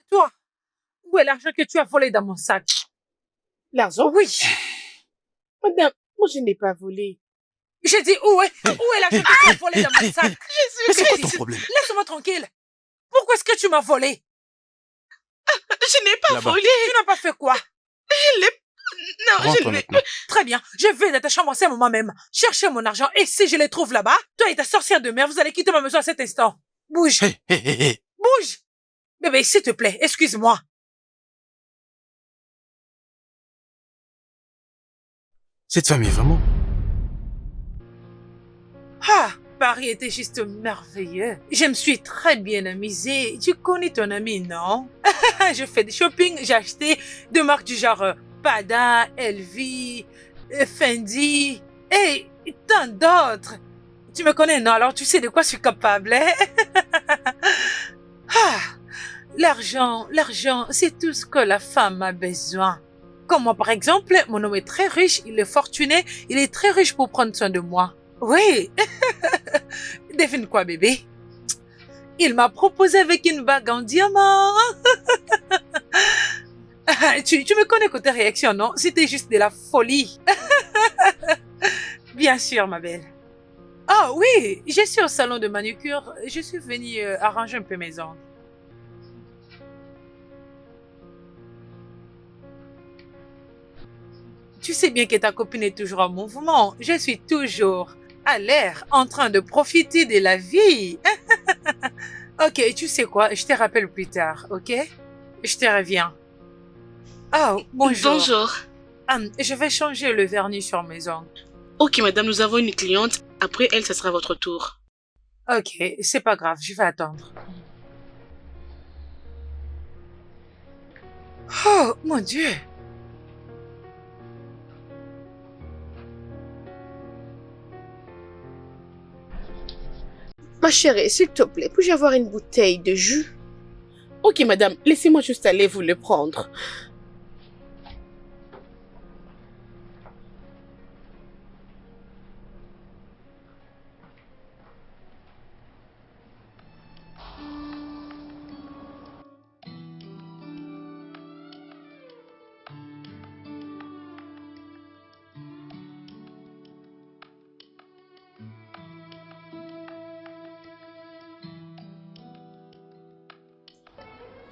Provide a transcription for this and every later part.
Toi, où est l'argent que tu as volé dans mon sac? L'argent? Oui. Madame, moi je n'ai pas volé. J'ai dit où est l'argent que tu as volé dans mon sac? Mais c'est quoi ton problème? Laisse-moi tranquille. Pourquoi est-ce que tu m'as volé? Je n'ai pas volé. Tu n'as pas fait quoi? Je l'ai... Non, Rentre je l'ai... maintenant. Très bien, je vais dans ta chambre en ce moment même. Chercher mon argent et si je les trouve là-bas, toi et ta sorcière de mère, vous allez quitter ma maison à cet instant. Bouge, Hé. bouge. Bébé, s'il te plaît, excuse-moi. Cette famille, vraiment? Ah, Paris était juste merveilleux. Je me suis très bien amusée. Tu connais ton ami, non? Je fais du shopping, j'ai acheté de marques du genre Prada, LV, Fendi et tant d'autres. Tu me connais, non? Alors tu sais de quoi je suis capable, hein? Ah, l'argent, c'est tout ce que la femme a besoin. Comme moi, par exemple, mon homme est très riche, il est fortuné, il est très riche pour prendre soin de moi. Oui. Devine quoi, bébé? Il m'a proposé avec une bague en diamant. Tu me connais côté réaction, non? C'était juste de la folie. Bien sûr, ma belle. Ah oui, je suis au salon de manucure. Je suis venue arranger un peu mes ongles. Tu sais bien que ta copine est toujours en mouvement. Je suis toujours à l'air, en train de profiter de la vie. Ok, tu sais quoi? Je te rappelle plus tard, ok? Je te reviens. Oh, bonjour. Bonjour. Je vais changer le vernis sur mes ongles. Ok, madame, nous avons une cliente. Après elle, ce sera votre tour. Ok, c'est pas grave, je vais attendre. Oh, mon Dieu! Ma chérie, s'il te plaît, puis-je avoir une bouteille de jus? Ok, madame, laissez-moi juste aller vous le prendre.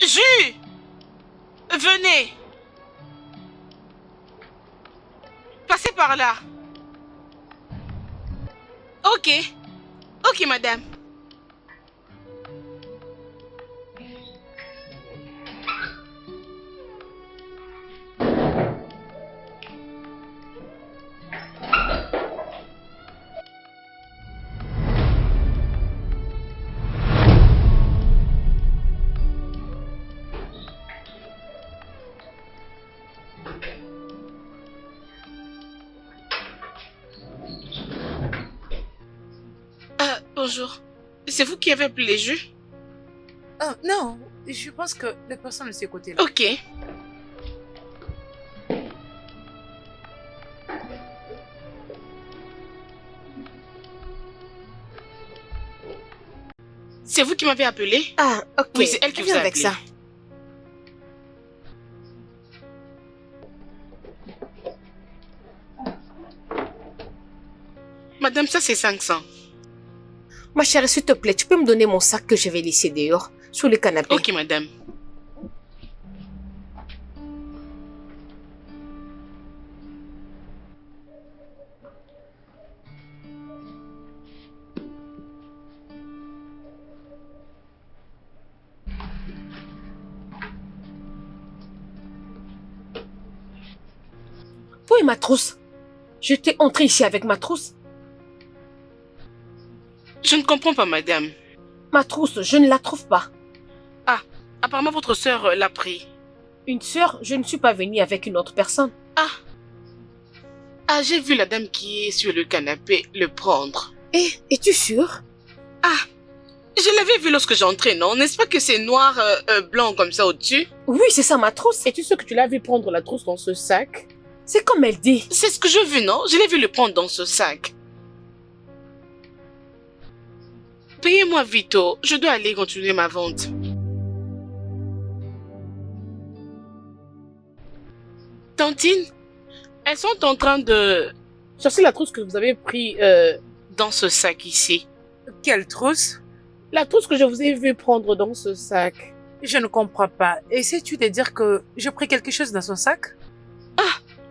Jus! Venez! Passez par là. Ok. Ok, madame. Bonjour. C'est vous qui avez appelé les jus? Oh, non, je pense que la personne de ce côté-là. Ok. C'est vous qui m'avez appelé? Ah, ok. Oui, c'est elle qui vous Viens a avec appelé. ça. Madame, ça c'est 500. Ma chérie, s'il te plaît, tu peux me donner mon sac que je vais laisser dehors, sur le canapé? Ok, madame. Où est ma trousse? J'étais entrée ici avec ma trousse. Je ne comprends pas, madame. Ma trousse, je ne la trouve pas. Ah, apparemment votre sœur l'a pris. Une sœur, je ne suis pas venue avec une autre personne. Ah, j'ai vu la dame qui est sur le canapé le prendre. Es-tu sûre? Ah, je l'avais vu lorsque j'entrais, non? N'est-ce pas que c'est noir, blanc comme ça au-dessus? Oui, c'est ça ma trousse. Es-tu sûr que tu l'as vu prendre la trousse dans ce sac? C'est comme elle dit. C'est ce que je veux, non? Je l'ai vu le prendre dans ce sac. Payez-moi vite, oh. Je dois aller continuer ma vente. Tantine, elles sont en train de chercher la trousse que vous avez pris dans ce sac ici. Quelle trousse? La trousse que je vous ai vu prendre dans ce sac. Je ne comprends pas. Essaies-tu de dire que j'ai pris quelque chose dans son sac?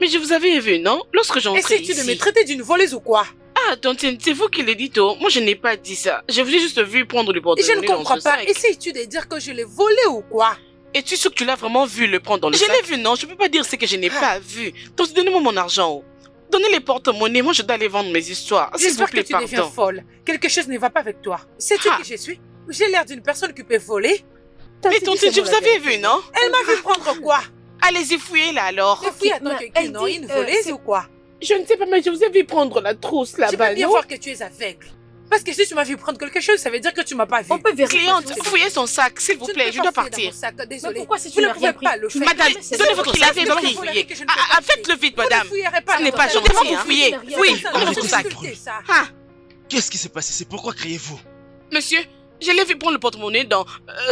Mais je vous avais vu, non? Lorsque j'entrais ici. Essaies-tu de me traiter d'une voleuse ou quoi? Ah, Tantine, c'est vous qui le dites, oh. Moi, je n'ai pas dit ça. Je vous ai juste vu prendre le porte-monnaie Je ne dans comprends ce pas. sac. Essaies-tu de dire que je l'ai volé ou quoi? Es-tu sûr que tu l'as vraiment vu le prendre dans le sac? Je l'ai vu, non? Je peux pas dire ce que je n'ai pas vu. Donc, donnez-moi mon argent, oh. Donnez les porte-monnaies. Moi, je dois aller vendre mes histoires. S'il vous J'espère que plaît, tu deviens pardon. folle. Quelque chose ne va pas avec toi. Sais-tu Ah. qui je suis? J'ai l'air d'une personne qui peut voler. Mais Tantine, je vous avais vu, non? Elle m'a vu prendre quoi? Allez-y, fouillez là alors. Et puis attends mais que elle non, dit, une voleuse c'est- ou quoi? Je ne sais pas, mais je vous ai vu prendre la trousse Je là-bas, peux bien non? voir que tu es aveugle. Parce que si tu m'as vu prendre quelque chose, ça veut dire que tu m'as pas vu. On peut vérifier. Cliente, sur- fouillez son sac, s'il vous Tu ne plaît, peux je pas dois fouiller dans partir. mon sac, Mais désolé. pourquoi si tu Vous ne n'as pouvez rien pas pris le Tu faire. Madame, Mais c'est donnez ça, votre c'est clé, ça, vite, c'est vite. ça. Faites-le vite, madame. Ce n'est pas gentil. gentil, Vous hein. fouillez. Oui, Arrêtez votre de sac. Ça. Ah, Qu'est-ce qui s'est passé? C'est pourquoi criez-vous? monsieur, je l'ai vu prendre le porte-monnaie dans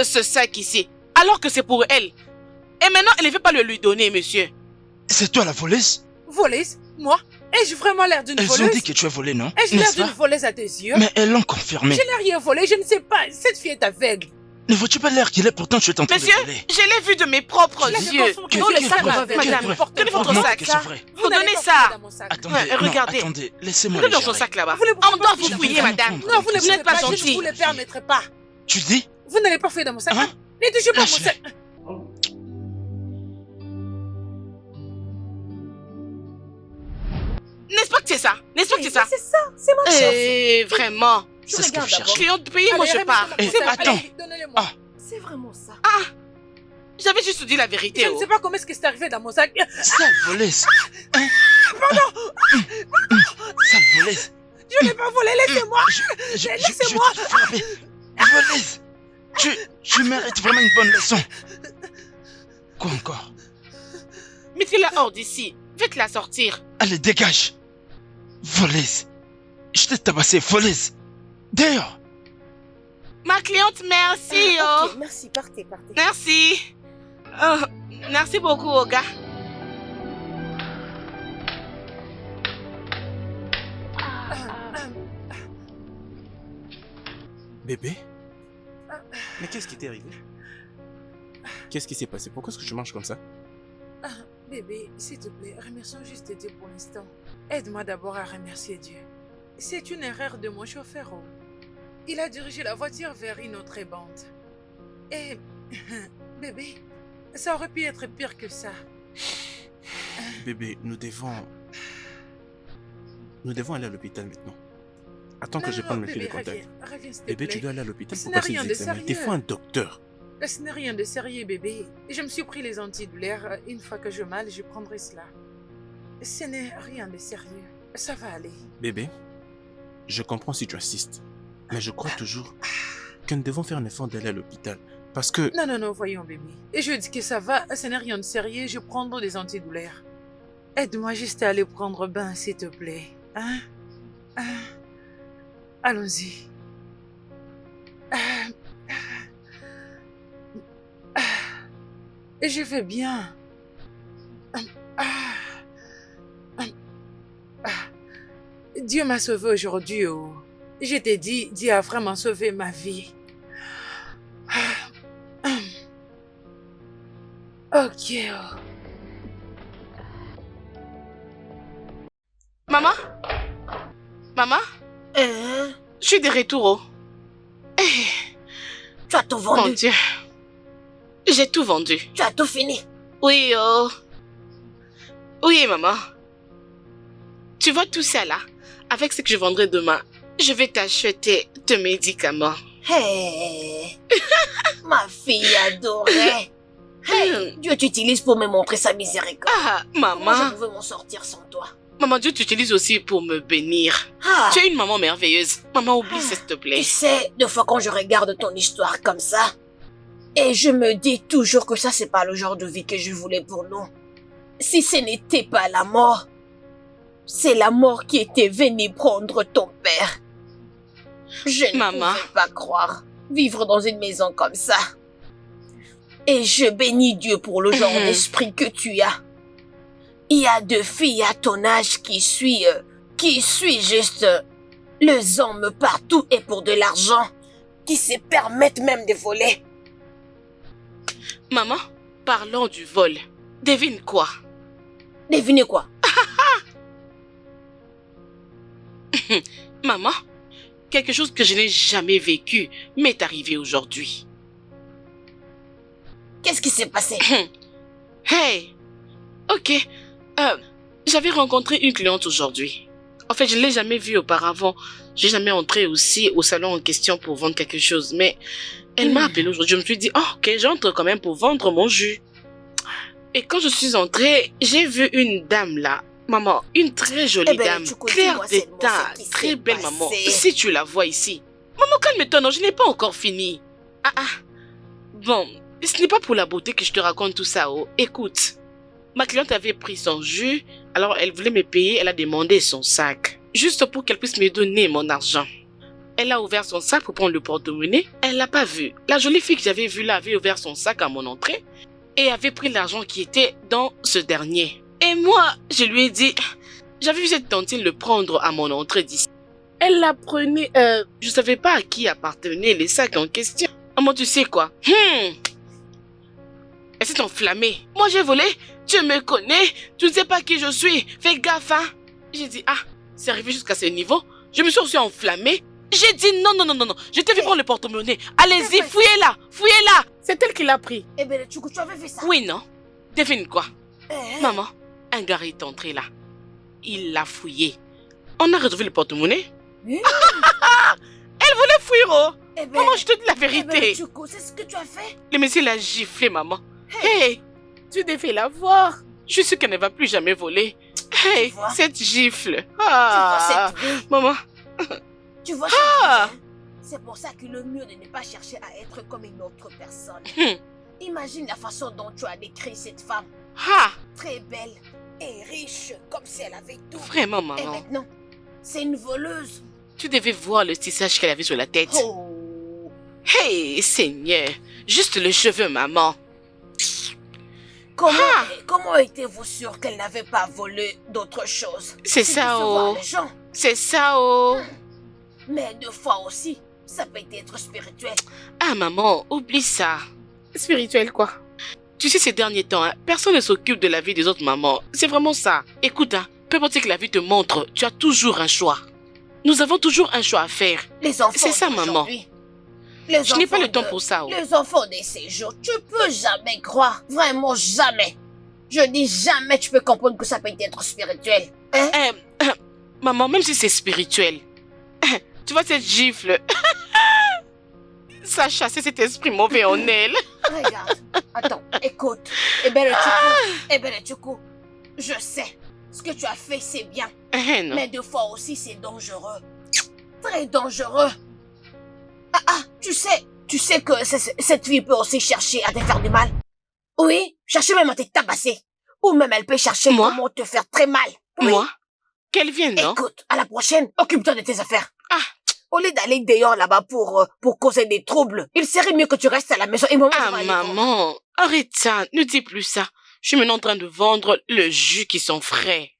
ce sac ici, alors que c'est pour elle. Et maintenant, elle ne veut pas le lui donner, monsieur. C'est toi la voleuse? Voleuse? Moi? Ai-je vraiment l'air d'une Elles ont voleuse? dit que tu as volé, non? Ai-je l'air N'est-ce d'une pas? voleuse à tes yeux? Mais elles l'ont confirmé. Je n'ai rien volé, je ne sais pas. Cette fille est aveugle. Ne vois-tu pas l'air qu'il est? Pourtant, tu es en train de Monsieur, voler. je l'ai vu de mes propres Je yeux. confonds Que- tous les que- sacs que- avec madame, n'importe donnez quoi. votre Non, sac. que c'est vrai. Vous n'allez donnez pas ça. fouiller dans mon sac. Attendez, Ouais, non, regardez. attendez, laissez-moi Donnez le dans son gérer. sac là-bas. Vous ne On pouvez doit pas vous fouiller dans fouiller, mon sac. madame. Non, vous ne Vous pouvez n'êtes pas pas, je ne gentil. vous le permettrai pas. Tu dis? Vous n'allez pas fouiller dans mon sac. Hein? Ne touchez pas mon Lâche-le. sac. N'est-ce pas que c'est ça? N'est-ce pas que c'est ça? C'est ça, c'est ma chance. Vraiment. C'est ce que vous regarde cherchez. Cliente, payez-moi, Allez, je pars. remettez-moi mon Eh, sac. attends. Allez, donnez-le-moi. Ah. C'est vraiment ça. J'avais juste dit la vérité. Je ne sais pas comment est-ce que c'est arrivé dans mon sac. Sale voleuse. Hein? Sale voleuse. Je n'ai pas volé, laissez-moi. Je vais Laissez-moi. te frapper. Voleuse. Tu mérites vraiment une bonne leçon. Quoi encore? Mettez-la hors d'ici. Faites-la sortir. Allez, dégage. Voleuse. Je t'ai tabassé, voleuse. Dehors. Ma cliente, merci. Oh. Ok, merci, partez. Merci. Oh, merci beaucoup, Oga. Bébé? Mais qu'est-ce qui t'est arrivé? Qu'est-ce qui s'est passé? Pourquoi est-ce que tu marches comme ça? Bébé, s'il te plaît, remercions juste Dieu pour l'instant. Aide-moi d'abord à remercier Dieu. C'est une erreur de mon chauffeur. Oh. Il a dirigé la voiture vers une autre bande. Et, bébé, ça aurait pu être pire que ça. Bébé, nous devons aller à l'hôpital maintenant. Attends que Non, je non, prenne non, mes clés de bébé, contact. reviens, s'il te Bébé, plaît. tu dois aller à l'hôpital Ce pour n'est passer rien des de examens. sérieux. T'es faut un docteur. Ce n'est rien de sérieux, bébé. Je me suis pris les antidouleurs. Une fois que je mal, je prendrai cela. Ce n'est rien de sérieux. Ça va aller. Bébé, je comprends si tu assistes. Mais je crois toujours que nous devons faire un effort d'aller à l'hôpital. Parce que... Non, non, non, voyons, bébé. Et je dis que ça va, ce n'est rien de sérieux, je prendrai des antidouleurs. Aide-moi juste à aller prendre bain, s'il te plaît. Hein? Allons-y. Je vais bien. Dieu m'a sauvé aujourd'hui. Oh. Je t'ai dit, Dieu a vraiment sauvé ma vie. Ok. Oh. Maman? Maman? Hein? Je suis de retour. Oh. Tu as tout Mon vendu. Dieu. J'ai tout vendu. Tu as tout fini. Oui, oh. Oui, maman. Tu vois tout ça là? Avec ce que je vendrai demain, je vais t'acheter de médicaments. Hey, ma fille adorée. Hey, Dieu t'utilise pour me montrer sa miséricorde. Ah, Comment maman. je pouvais m'en sortir sans toi? Maman, Dieu t'utilise aussi pour me bénir. Ah, Tu es une maman merveilleuse. Maman, oublie ça, s'il te plaît. tu sais, des fois quand je regarde ton histoire comme ça, et je me dis toujours que ça c'est pas le genre de vie que je voulais pour nous. Si ce n'était pas la mort, c'est la mort qui était venue prendre ton père. Je ne Maman. pouvais pas croire vivre dans une maison comme ça. Et je bénis Dieu pour le genre d'esprit que tu as. Il y a deux filles à ton âge qui suit juste les hommes partout et pour de l'argent, qui se permettent même de voler. Maman, parlons du vol. Devine quoi? Devinez quoi? Maman, quelque chose que je n'ai jamais vécu m'est arrivé aujourd'hui. Qu'est-ce qui s'est passé? Hey! Ok. J'avais rencontré une cliente aujourd'hui. En fait, je ne l'ai jamais vue auparavant. Je n'ai jamais entré aussi au salon en question pour vendre quelque chose. Mais elle m'a appelé aujourd'hui. Je me suis dit, oh, ok, j'entre quand même pour vendre mon jus. Et quand je suis entrée, j'ai vu une dame là. Maman, une très jolie dame, claire d'état, très belle maman. Si tu la vois ici. Maman, calme-toi, non, je n'ai pas encore fini. Bon, ce n'est pas pour la beauté que je te raconte tout ça, oh. Écoute, ma cliente avait pris son jus, alors elle voulait me payer, elle a demandé son sac. Juste pour qu'elle puisse me donner mon argent. Elle a ouvert son sac pour prendre le porte-monnaie, elle l'a pas vu. La jolie fille que j'avais vue là avait ouvert son sac à mon entrée et avait pris l'argent qui était dans ce dernier. Et moi, je lui ai dit, j'avais vu cette tantine le prendre à mon entrée d'ici. Elle la prenait, je savais pas à qui appartenaient les sacs en question. Maman, tu sais quoi? Elle s'est enflammée. Moi, j'ai volé, tu me connais, tu ne sais pas qui je suis, fais gaffe, hein. J'ai dit, c'est arrivé jusqu'à ce niveau. Je me suis aussi enflammée. J'ai dit non, je t'ai vu prendre le porte-monnaie. Allez-y, fouillez-la. C'est elle qui l'a pris. Eh bien, tu avais fait ça? Oui, non? Devine quoi? Maman, un gars est entré là. Il l'a fouillé. On a retrouvé le porte-monnaie. Elle voulait fuir, oh. Maman, je te dis la vérité. C'est ce que tu as fait? Le monsieur l'a giflé, maman. Hey, tu devais la voir. Je suis sûre qu'elle ne va plus jamais voler. Hey, cette gifle. Tu vois cette vie? Maman. Tu vois cette vie? C'est pour ça que le mieux de ne pas chercher à être comme une autre personne. Imagine la façon dont tu as décrit cette femme. Très belle et riche, comme si elle avait tout. Vraiment, maman. Et maintenant, c'est une voleuse. Tu devais voir le tissage qu'elle avait sur la tête. Oh. Hey, Seigneur. Juste le cheveu, maman. Comment étiez-vous sûr qu'elle n'avait pas volé d'autres choses? C'est ça, oh. C'est ça, oh. Mais deux fois aussi, ça peut être spirituel. Maman, oublie ça. Spirituel, quoi? Tu sais, ces derniers temps, personne ne s'occupe de la vie des autres mamans. C'est vraiment ça. Écoute, peu importe ce que la vie te montre, tu as toujours un choix. Nous avons toujours un choix à faire. Les enfants. C'est ça, maman. Je n'ai pas le temps pour ça. Oh. Les enfants de ces jours, tu peux jamais croire. Vraiment jamais. Je dis jamais tu peux comprendre que ça peut être spirituel. Maman, même si c'est spirituel, tu vois cette gifle, ça a chassé cet esprit mauvais en elle. Regarde, attends, écoute. Eh bien, le Tchoukou, je sais. Ce que tu as fait, c'est bien. Non. Mais deux fois aussi, c'est dangereux. Très dangereux. Tu sais que cette fille peut aussi chercher à te faire du mal. Oui, chercher même à te tabasser. Ou même elle peut chercher comment te faire très mal. Oui. Moi? Qu'elle vienne, non? Écoute, à la prochaine, occupe-toi de tes affaires. Au lieu d'aller dehors là-bas pour causer des troubles, il serait mieux que tu restes à la maison et maman, arrête ça, ne dis plus ça. Je suis maintenant en train de vendre le jus qui sont frais.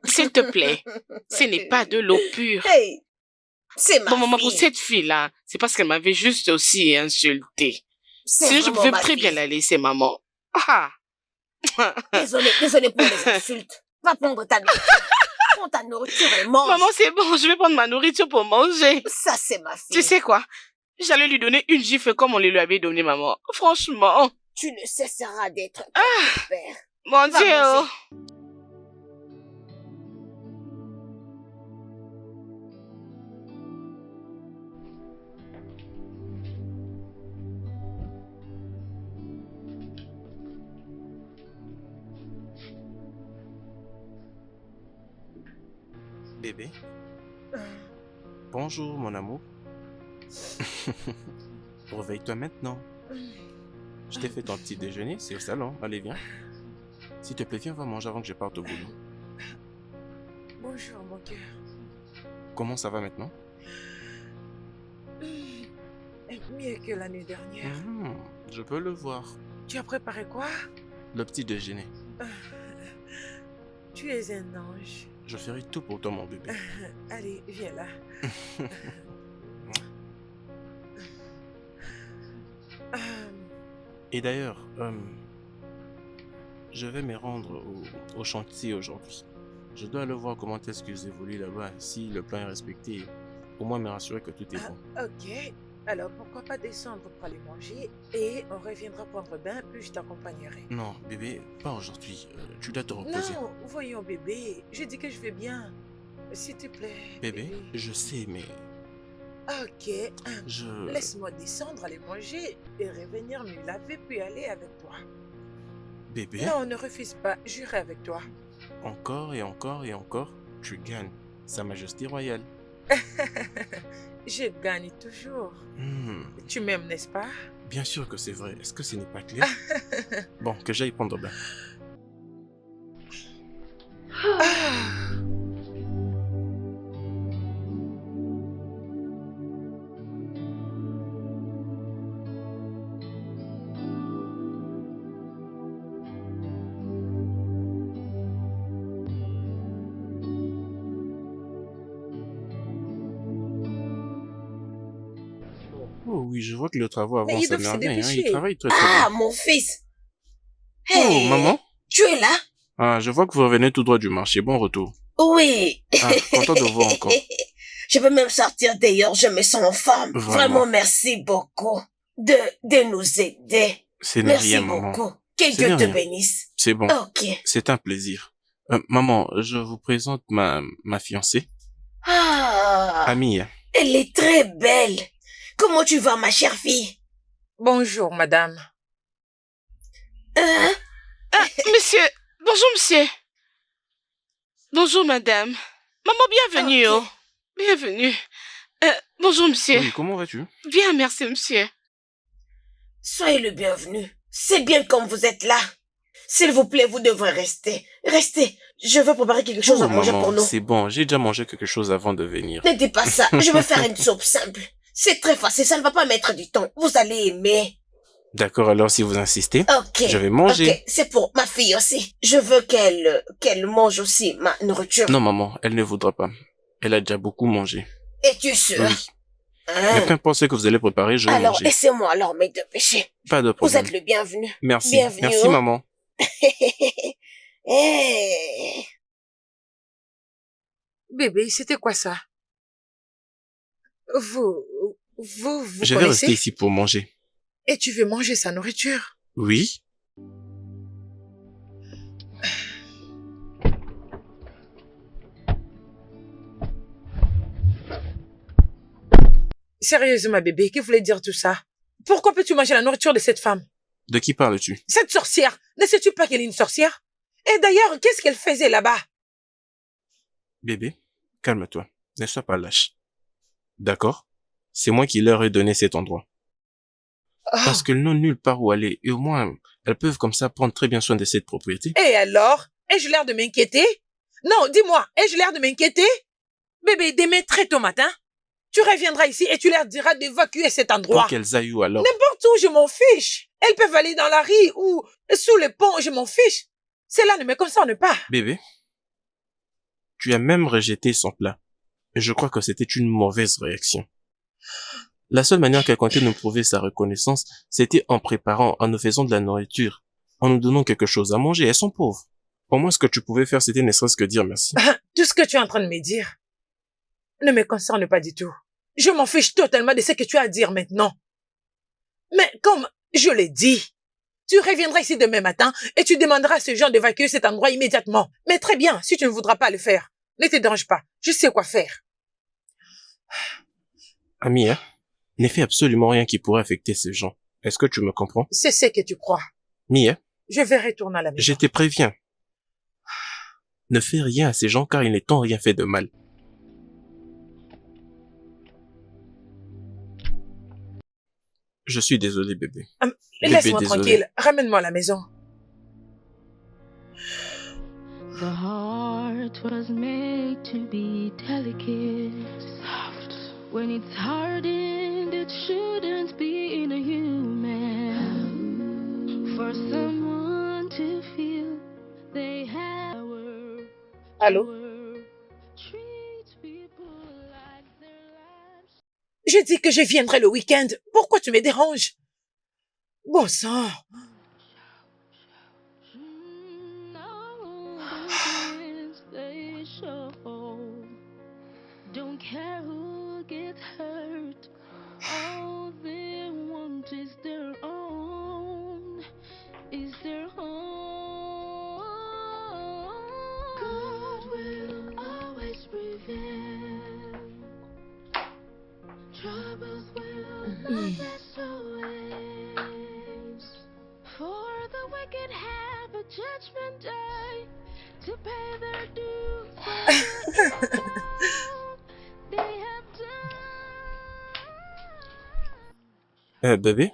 S'il te plaît, ce n'est pas de l'eau pure. Hey, c'est ma maman, fille. pour cette fille-là, c'est parce qu'elle m'avait juste aussi insulté. Sinon, je pouvais très bien la laisser, maman. Désolée pour les insultes. Va prendre ta nourriture. Prends ta nourriture et mange. Maman, c'est bon, je vais prendre ma nourriture pour manger. Ça, c'est ma fille. Tu sais quoi? J'allais lui donner une gifle comme on lui avait donné, maman. Franchement. Tu ne cesseras d'être ton père. Mon Dieu. Bébé. Bonjour, mon amour. Réveille-toi maintenant. Je t'ai fait ton petit déjeuner, c'est au salon. Allez, viens. S'il te plaît, viens, on va manger avant que je parte au boulot. Bonjour, mon cœur. Comment ça va maintenant? Mieux que l'année dernière. Je peux le voir. Tu as préparé quoi? Le petit déjeuner. Tu es un ange. Je ferai tout pour toi, mon bébé. Allez, viens là. Euh, Et d'ailleurs, je vais me rendre au chantier aujourd'hui. Je dois aller voir comment est-ce qu'ils évoluent là-bas, si le plan est respecté. Au moins me rassurer que tout est bon. ok. Alors, pourquoi pas descendre pour aller manger et on reviendra prendre bain, puis je t'accompagnerai. Non, bébé, pas aujourd'hui. Tu dois te reposer. Non, voyons bébé, je dis que je vais bien. S'il te plaît. Bébé, je sais, mais Ok, je... laisse-moi descendre, aller manger et revenir me laver puis aller avec toi. Bébé, Non, ne refuse pas, j'irai avec toi. encore et encore et encore, tu gagnes. Sa Majesté royale. Je gagne toujours. Tu m'aimes, n'est-ce pas? Bien sûr que c'est vrai. Est-ce que ce n'est pas clair? Bon, que j'aille prendre bain. Ah. Oh oui, je vois que le travail Mais avance ils à doivent se merveille. Hein. dépêcher. Il travaille très très Ah, bien. mon fils. Oh, Hey, maman. tu es là? Ah, je vois que vous revenez tout droit du marché. Bon retour. Oui. Ah, content de vous voir encore. Je peux même sortir d'ailleurs, je me sens en forme. Vraiment. Vraiment, merci beaucoup de nous aider. Ce n'est Merci rien, maman. beaucoup. Que C'est Dieu te rien. bénisse. C'est bon. Ok. C'est un plaisir. Maman, je vous présente ma fiancée, Ah, Amie. elle est très belle. Comment tu vas, ma chère fille? Bonjour, madame. Hein? Ah, monsieur. Bonjour, monsieur. Bonjour, madame. Maman, bienvenue. Ok. Oh. Bienvenue. Bonjour, monsieur. Oui, comment vas-tu? Bien, merci, monsieur. Soyez le bienvenu. C'est bien comme vous êtes là. S'il vous plaît, vous devrez rester. Restez. Je veux préparer quelque chose à manger pour maman, nous. c'est bon. J'ai déjà mangé quelque chose avant de venir. Ne dis pas ça. Je veux faire une soupe simple. C'est très facile. Ça ne va pas mettre du temps. Vous allez aimer. D'accord, alors si vous insistez, Ok. je vais manger. Ok. C'est pour ma fille aussi. Je veux qu'elle mange aussi ma nourriture. Non, maman, elle ne voudra pas. Elle a déjà beaucoup mangé. Es-tu sûr? Oui. Mais peu importe ce que vous allez préparer, je vais Alors, manger. laissez-moi alors me dépêcher. Pas de Vous problème. êtes le bienvenu. Merci. Bienvenue, Merci, hein. maman. Hey. Bébé, c'était quoi ça? Vous Je vais connaissez? rester ici pour manger. Et tu veux manger sa nourriture? Oui. Sérieusement, ma bébé, que voulait dire tout ça? Pourquoi peux-tu manger la nourriture de cette femme? De qui parles-tu? Cette sorcière, ne sais-tu pas qu'elle est une sorcière? Et d'ailleurs, qu'est-ce qu'elle faisait là-bas? Bébé, calme-toi. Ne sois pas lâche. D'accord? C'est moi qui leur ai donné cet endroit. Oh. Parce qu'elles n'ont nulle part où aller. Et au moins, elles peuvent comme ça prendre très bien soin de cette propriété. Et alors? Ai-je l'air de m'inquiéter? Non, dis-moi, ai-je l'air de m'inquiéter? Bébé, demain très tôt matin, tu reviendras ici et tu leur diras d'évacuer cet endroit. Pour qu'elles aillent où alors? N'importe où, je m'en fiche. Elles peuvent aller dans la rue ou sous le pont, je m'en fiche. Cela ne me concerne pas. Bébé, tu as même rejeté son plat. Et je crois que c'était une mauvaise réaction. La seule manière qu'elle comptait nous prouver sa reconnaissance, c'était en préparant, en nous faisant de la nourriture, en nous donnant quelque chose à manger. Elles sont pauvres. Pour moi, ce que tu pouvais faire, c'était ne serait-ce que dire merci. Tout ce que tu es en train de me dire ne me concerne pas du tout. Je m'en fiche totalement de ce que tu as à dire maintenant. Mais comme je l'ai dit, tu reviendras ici demain matin et tu demanderas à ces gens d'évacuer cet endroit immédiatement. Mais très bien, si tu ne voudras pas le faire, ne te dérange pas. Je sais quoi faire. Amie, hein, ne fais absolument rien qui pourrait affecter ces gens. Est-ce que tu me comprends? C'est ce que tu crois. Mie, hein, Je vais retourner à la maison. je te préviens. Ne fais rien à ces gens car ils ne t'ont rien fait de mal. Je suis désolé, bébé. Bébé, Laisse-moi désolé. tranquille. Ramène-moi à la maison. The heart was made to be delicate, soft. When it's hardened, it shouldn't be in a human. For someone to feel they have power. Allô? Je dis que je viendrai le week-end. Pourquoi tu me déranges? Bon sang. Don't care who gets hurt. All they want is their own. Is their own. God will always prevail. Troubles will not last always. For the wicked have a judgment day to pay their dues. They have done. Bébé,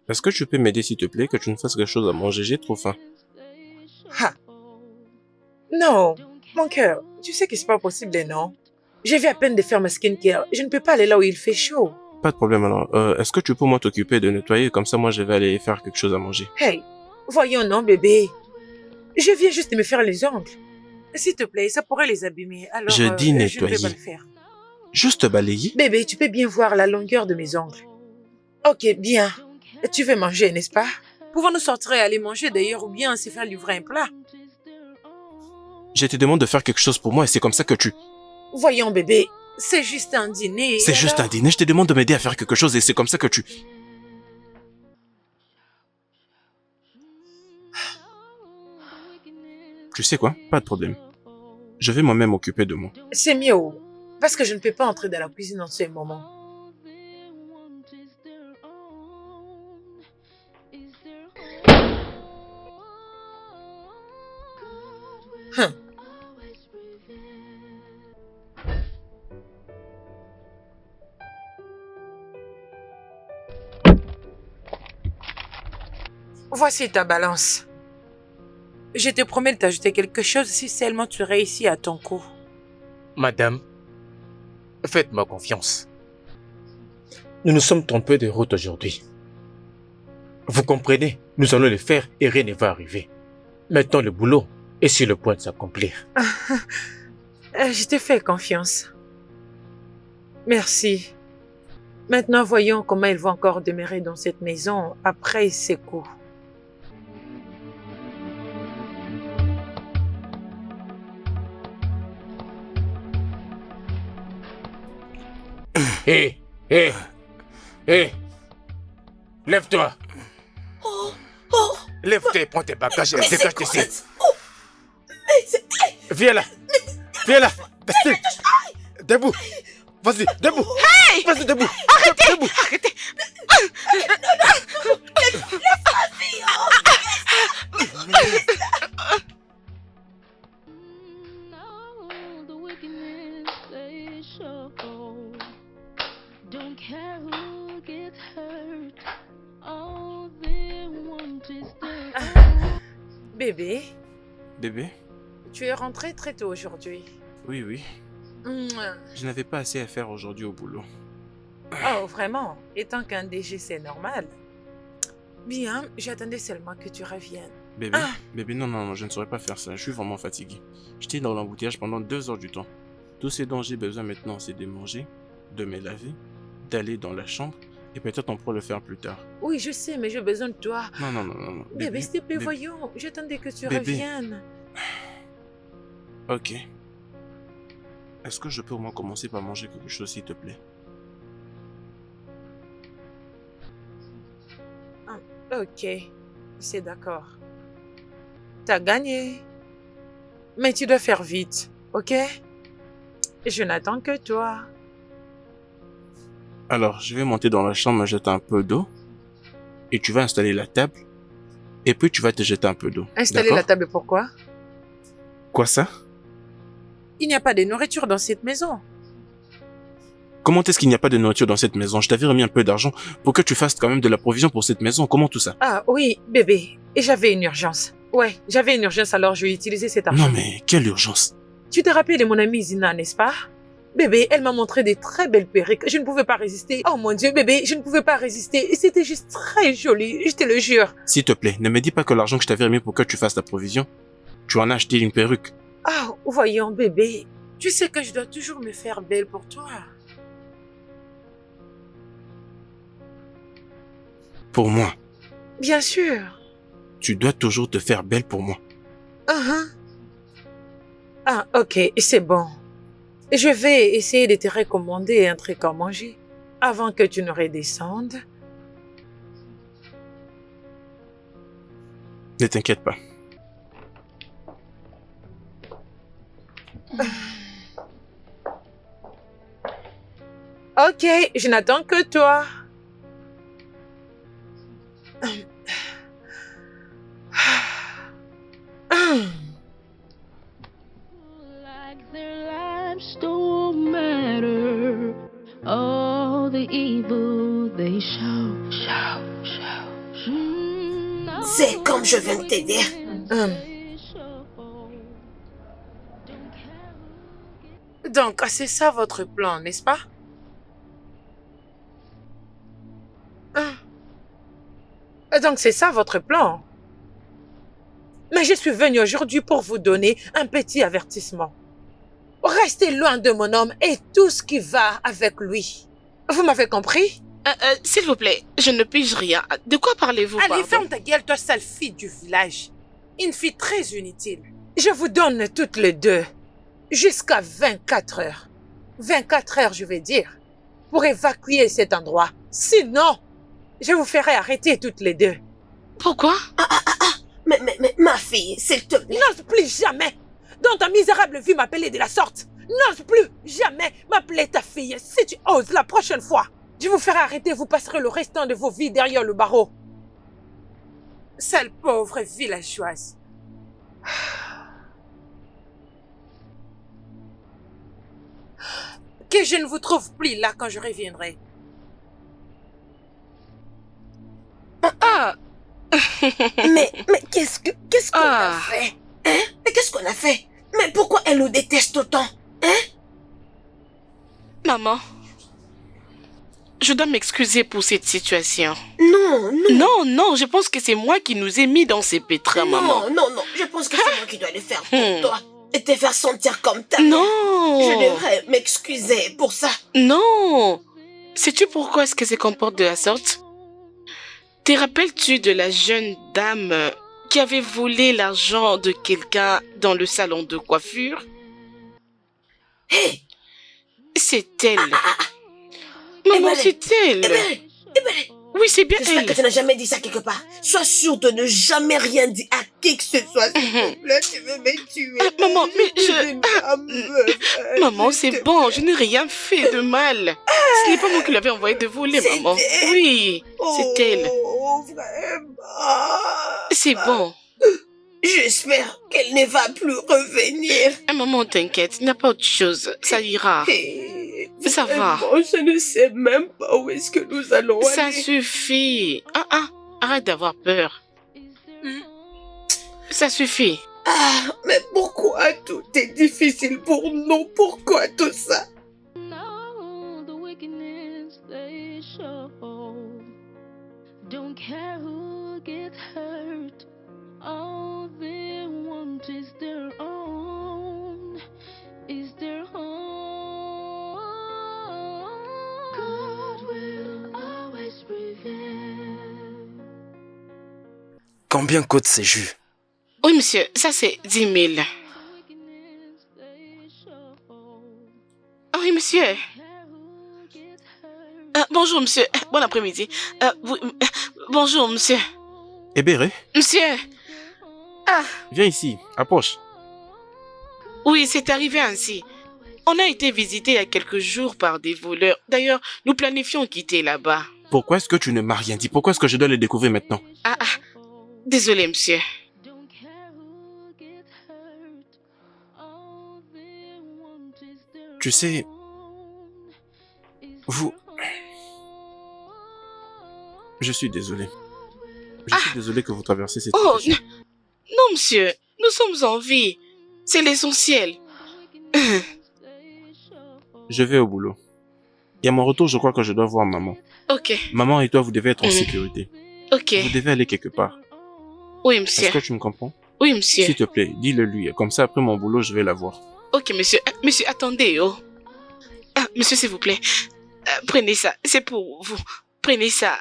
est-ce que tu peux m'aider s'il te plaît, que tu me fasses quelque chose à manger, j'ai trop faim. Ah. Non, mon cœur, tu sais que c'est pas possible, non? Je viens à peine de faire ma skincare. Je ne peux pas aller là où il fait chaud. Pas de problème alors. Est-ce que tu peux moi t'occuper de nettoyer, comme ça moi je vais aller faire quelque chose à manger. Hey, voyons non, bébé. Je viens juste de me faire les ongles. S'il te plaît, ça pourrait les abîmer. Alors, Je dis je ne nettoyer. vais pas le faire. Juste balayer? Bébé, tu peux bien voir la longueur de mes ongles. Ok, bien. Tu veux manger, n'est-ce pas? Pouvons-nous sortir et aller manger d'ailleurs ou bien se faire livrer un plat? Je te demande de faire quelque chose pour moi et c'est comme ça que tu... Voyons, bébé, c'est juste un dîner. C'est juste un dîner, je te demande de m'aider à faire quelque chose et c'est comme ça que tu... Tu sais quoi? Pas de problème. Je vais moi-même m'occuper de moi. C'est mieux, parce que je ne peux pas entrer dans la cuisine en ce moment. Hum. Voici ta balance. Je te promets de t'ajouter quelque chose si seulement tu réussis à ton coup. Madame, faites-moi confiance. Nous nous sommes trompés de route aujourd'hui. Vous comprenez, nous allons le faire et rien ne va arriver. Maintenant, le boulot est sur le point de s'accomplir. Je te fais confiance. Merci. Maintenant, voyons comment il va encore demeurer dans cette maison après ces coups. Hé, hé, hé, lève-toi. Lève-toi et prends tes bagages et dégage d'ici. Viens là. Viens là. Debout. Vas-y, debout. Hey! Vas-y, debout. Arrêtez! Debout. Arrêtez! No, the wickedness they show. Don't care who gets hurt. All they want is their own. Bébé, Bébé? tu es rentré très tôt aujourd'hui. Oui, oui. Mouah. Je n'avais pas assez à faire aujourd'hui au boulot. Oh, vraiment? Étant qu'un DG, c'est normal. Bien, j'attendais seulement que tu reviennes. Bébé, bébé, non, je ne saurais pas faire ça. Je suis vraiment fatigué. J'étais dans l'embouteillage pendant 2 heures du temps. Tout ce dont j'ai besoin maintenant, c'est de manger, de me laver, d'aller dans la chambre, et peut-être on pourra le faire plus tard. Oui, je sais, mais j'ai besoin de toi. Non. Bébé, s'il te plaît, bébé. voyons. J'attendais que tu Bébé. reviennes. Ok. Est-ce que je peux au moins commencer par manger quelque chose, s'il te plaît? Ok, c'est d'accord. T'as gagné. Mais tu dois faire vite, ok? Je n'attends que toi. Alors, je vais monter dans la chambre, me jeter un peu d'eau, et tu vas installer la table, et puis tu vas te jeter un peu d'eau. Installer D'accord? la table, pourquoi? Quoi ça? Il n'y a pas de nourriture dans cette maison. Comment est-ce qu'il n'y a pas de nourriture dans cette maison? Je t'avais remis un peu d'argent pour que tu fasses quand même de la provision pour cette maison. Comment tout ça? Ah oui, bébé. Et j'avais une urgence. Ouais, j'avais une urgence, alors je vais utiliser cet argent. Non mais, quelle urgence? Tu te rappelles de mon amie Zina, n'est-ce pas? Bébé, elle m'a montré des très belles perruques. Je ne pouvais pas résister. Oh mon Dieu, bébé, je ne pouvais pas résister. Et c'était juste très joli, je te le jure. S'il te plaît, ne me dis pas que l'argent que je t'avais remis pour que tu fasses la provision, tu en as acheté une perruque. Ah, voyons, bébé. Tu sais que je dois toujours me faire belle pour toi. Pour moi, Bien sûr. tu dois toujours te faire belle pour moi. Uh-huh. Ah, ok, c'est bon. Je vais essayer de te recommander un truc à manger avant que tu ne redescendes. Ne t'inquiète pas. Ok, je n'attends que toi. Like their lives don't matter. All the evil they show. C'est comme je viens de te dire. Donc, c'est ça votre plan, n'est-ce pas? Donc, c'est ça votre plan. Mais je suis venue aujourd'hui pour vous donner un petit avertissement. Restez loin de mon homme et tout ce qui va avec lui. Vous m'avez compris? S'il vous plaît, je ne pige rien. De quoi parlez-vous, Allez, pardon? ferme ta gueule, toi, sale fille du village. Une fille très inutile. Je vous donne toutes les deux jusqu'à 24 heures. 24 heures, je vais dire, pour évacuer cet endroit. Sinon, je vous ferai arrêter toutes les deux. Pourquoi? Mais ma fille, s'il te plaît. N'ose plus jamais, dans ta misérable vie, m'appeler de la sorte. N'ose plus jamais m'appeler ta fille. Si tu oses la prochaine fois, je vous ferai arrêter, vous passerez le restant de vos vies derrière le barreau. Sale pauvre villageoise. Que je ne vous trouve plus là quand je reviendrai. Ah! Mais qu'est-ce qu'on Ah. a fait? Hein? Mais qu'est-ce qu'on a fait? Mais pourquoi elle nous déteste autant? Hein? Maman, je dois m'excuser pour cette situation. Non, Je pense que c'est moi qui nous ai mis dans ces pétrins, maman. non, je pense que c'est moi qui dois le faire pour toi. Et te faire sentir comme ta mère. Non! Je devrais m'excuser pour ça. Non! Sais-tu pourquoi est-ce qu'elle se comporte de la sorte? Te rappelles-tu de la jeune dame qui avait volé l'argent de quelqu'un dans le salon de coiffure? Hé! C'est elle. Eh Maman, ben, c'est elle. Oui, c'est bien J'espère elle. que tu n'as jamais dit ça quelque part. Sois sûr de ne jamais rien dire à qui que ce soit. S'il te plaît, tu veux me tuer. Maman, mais Maman, c'est bon, je n'ai rien fait de mal. Ce n'est pas moi qui l'avais envoyé de voler, C'est maman. elle. Oui, c'est elle. Oh, vraiment. C'est bon. J'espère qu'elle ne va plus revenir. Maman, t'inquiète, il n'y a pas autre chose. Ça ira. Ça va. Vraiment, je ne sais même pas où est-ce que nous allons Ça aller. suffit. Arrête d'avoir peur. Ça suffit. Ah, mais pourquoi tout est difficile pour nous? Pourquoi tout ça? All the wickedness they show. Don't care who gets hurt. All they want is their own. Is their own. God will always prevail. Combien coûte ces jus? Oui, monsieur, ça c'est 10 000. Wickedness they show. Oui, monsieur. Care who gets hurt. Bonjour, monsieur. Bon après-midi. Bonjour, monsieur. Ebere, Monsieur. viens ici, approche. Oui, c'est arrivé ainsi. On a été visité il y a quelques jours par des voleurs. D'ailleurs, nous planifions quitter là-bas. Pourquoi est-ce que tu ne m'as rien dit? Pourquoi est-ce que je dois le découvrir maintenant? Désolé, monsieur. Don't care who gets hurt. All they want is their Tu sais, own. Is vous... their Je suis désolé. Je suis désolé que vous traversez cette Oh, situation. non, monsieur. Nous sommes en vie. C'est l'essentiel. Je vais au boulot. Et à mon retour, je crois que je dois voir maman. Ok, Maman et toi, vous devez être en sécurité. ok. Vous devez aller quelque part. Oui, Est-ce monsieur. que tu me comprends? Oui, monsieur. S'il te plaît, dis-le lui. Comme ça, après mon boulot, je vais la voir. Ok, monsieur. Monsieur, attendez, oh. Monsieur, s'il vous plaît. Prenez ça. C'est pour vous. Prenez ça.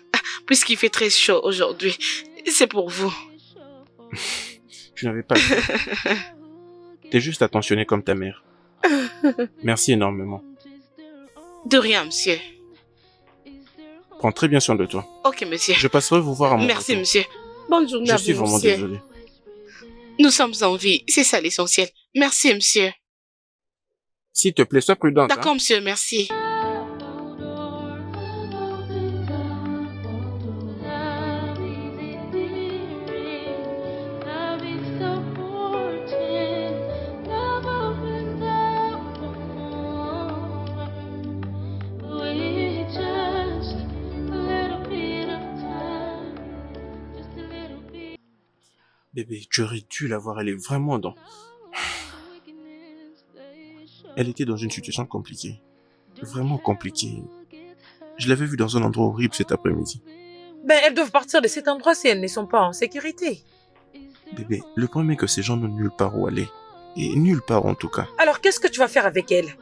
Puisqu'il fait très chaud aujourd'hui. C'est pour vous. Je n'avais pas le temps. T'es juste attentionné comme ta mère. Merci énormément. De rien, monsieur. Prends très bien soin de toi. Ok, monsieur. Je passerai vous voir à mon Merci, retour. monsieur. Bonne journée Je à suis vous, vraiment monsieur. désolé. Nous sommes en vie. C'est ça l'essentiel. Merci, monsieur. S'il te plaît, sois prudente. D'accord, monsieur. Merci. Bébé, tu aurais dû la voir. Elle est vraiment dans... Elle était dans une situation compliquée. Vraiment compliquée. Je l'avais vue dans un endroit horrible cet après-midi. Ben, elles doivent partir de cet endroit si elles ne sont pas en sécurité. Bébé, le problème est que ces gens n'ont nulle part où aller. Et nulle part en tout cas. Alors, qu'est-ce que tu vas faire avec elles?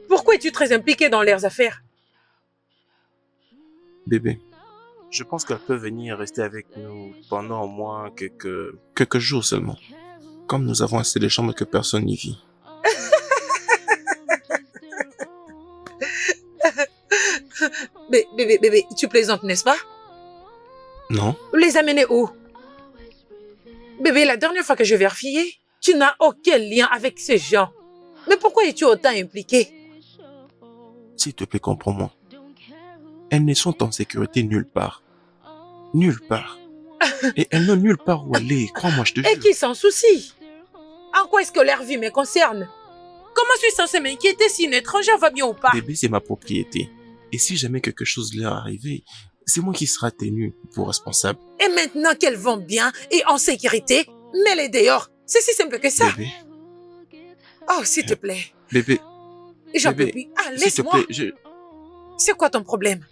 Pourquoi es-tu très impliqué dans leurs affaires? Bébé, je pense qu'elle peut venir rester avec nous pendant au moins quelques jours seulement. Comme nous avons assez de chambres que personne n'y vit. Bébé, tu plaisantes, n'est-ce pas? Non? Les amener où? Bébé, la dernière fois que je vérifiais, tu n'as aucun lien avec ces gens. Mais pourquoi es-tu autant impliqué? S'il te plaît, comprends-moi. Elles ne sont en sécurité nulle part. Nulle part. Et elles n'ont nulle part où aller, crois-moi, je te Et jure. qui s'en soucie? En quoi est-ce que leur vie me concerne? Comment suis-je censée m'inquiéter si une étrangère va bien ou pas? Bébé, c'est ma propriété. Et si jamais quelque chose leur arrivait, c'est moi qui serai tenu pour responsable. Et maintenant qu'elles vont bien et en sécurité, mets-les dehors. C'est si simple que ça. Bébé, Oh, s'il te plaît. bébé, J'en peux bébé, plus. Ah, s'il te laisse-moi. plaît, C'est quoi ton problème?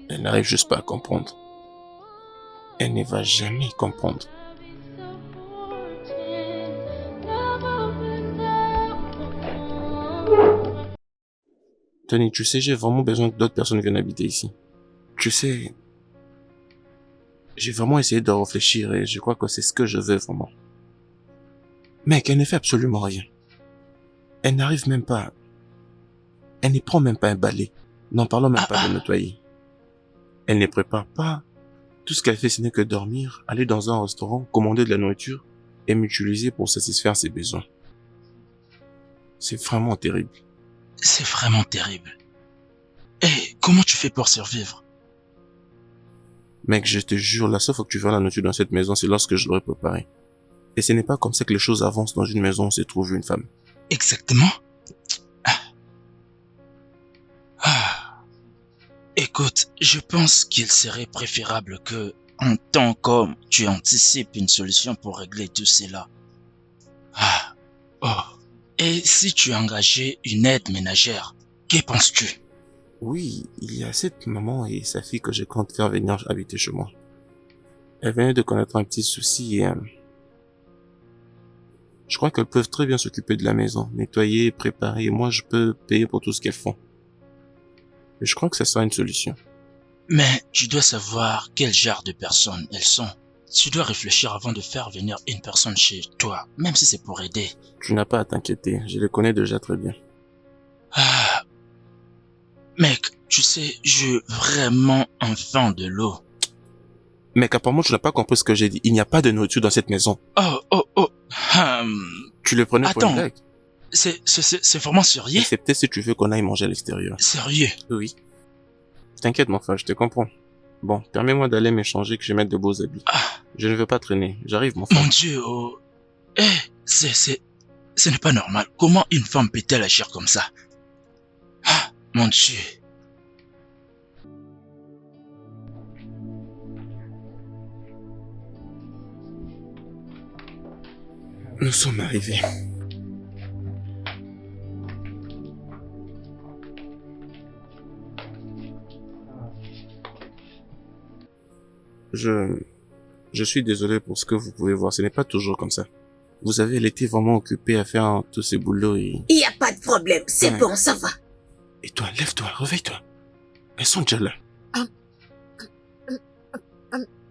Elle n'arrive juste pas à comprendre. Elle ne va jamais comprendre. Tony, tu sais, j'ai vraiment besoin que d'autres personnes viennent habiter ici. Tu sais, j'ai vraiment essayé de réfléchir et je crois que c'est ce que je veux vraiment. Mec, elle ne fait absolument rien. Elle n'arrive même pas... Elle ne prend même pas un balai. N'en parlons même pas de nettoyer. Elle ne prépare pas. Tout ce qu'elle fait, ce n'est que dormir, aller dans un restaurant, commander de la nourriture et m'utiliser pour satisfaire ses besoins. C'est vraiment terrible. C'est vraiment terrible. Et comment tu fais pour survivre? Mec, je te jure, la seule fois que tu verras la nourriture dans cette maison, c'est lorsque je l'aurai préparée. Et ce n'est pas comme ça que les choses avancent dans une maison où se trouve une femme. Exactement. Écoute, je pense qu'il serait préférable que, en tant qu'homme, tu anticipes une solution pour régler tout cela. Et si tu engageais une aide ménagère, que penses-tu? Oui, il y a cette maman et sa fille que je compte faire venir habiter chez moi. Elle venait de connaître un petit souci et... je crois qu'elles peuvent très bien s'occuper de la maison, nettoyer, préparer, et moi je peux payer pour tout ce qu'elles font. Et je crois que ça sera une solution. Mais tu dois savoir quel genre de personnes elles sont. Tu dois réfléchir avant de faire venir une personne chez toi, même si c'est pour aider. Tu n'as pas à t'inquiéter, je les connais déjà très bien. Mec, tu sais, je veux vraiment enfin de l'eau. Mec, apparemment tu n'as pas compris ce que j'ai dit. Il n'y a pas de nourriture dans cette maison. Tu le prenais pour une blague? C'est vraiment sérieux? Excepté si tu veux qu'on aille manger à l'extérieur. Sérieux? Oui. T'inquiète mon frère, je te comprends. Bon, permets-moi d'aller m'échanger que je mette de beaux habits. Je ne veux pas traîner. J'arrive mon frère. Mon Dieu, ce n'est pas normal. Comment une femme peut-elle agir comme ça? Mon Dieu. Nous sommes arrivés. Je suis désolé pour ce que vous pouvez voir. Ce n'est pas toujours comme ça. Vous avez été vraiment occupé à faire tous ces boulots et... Il n'y a pas de problème, c'est Ouais. bon, ça va. Et toi, lève-toi, réveille-toi. Elles sont déjà là.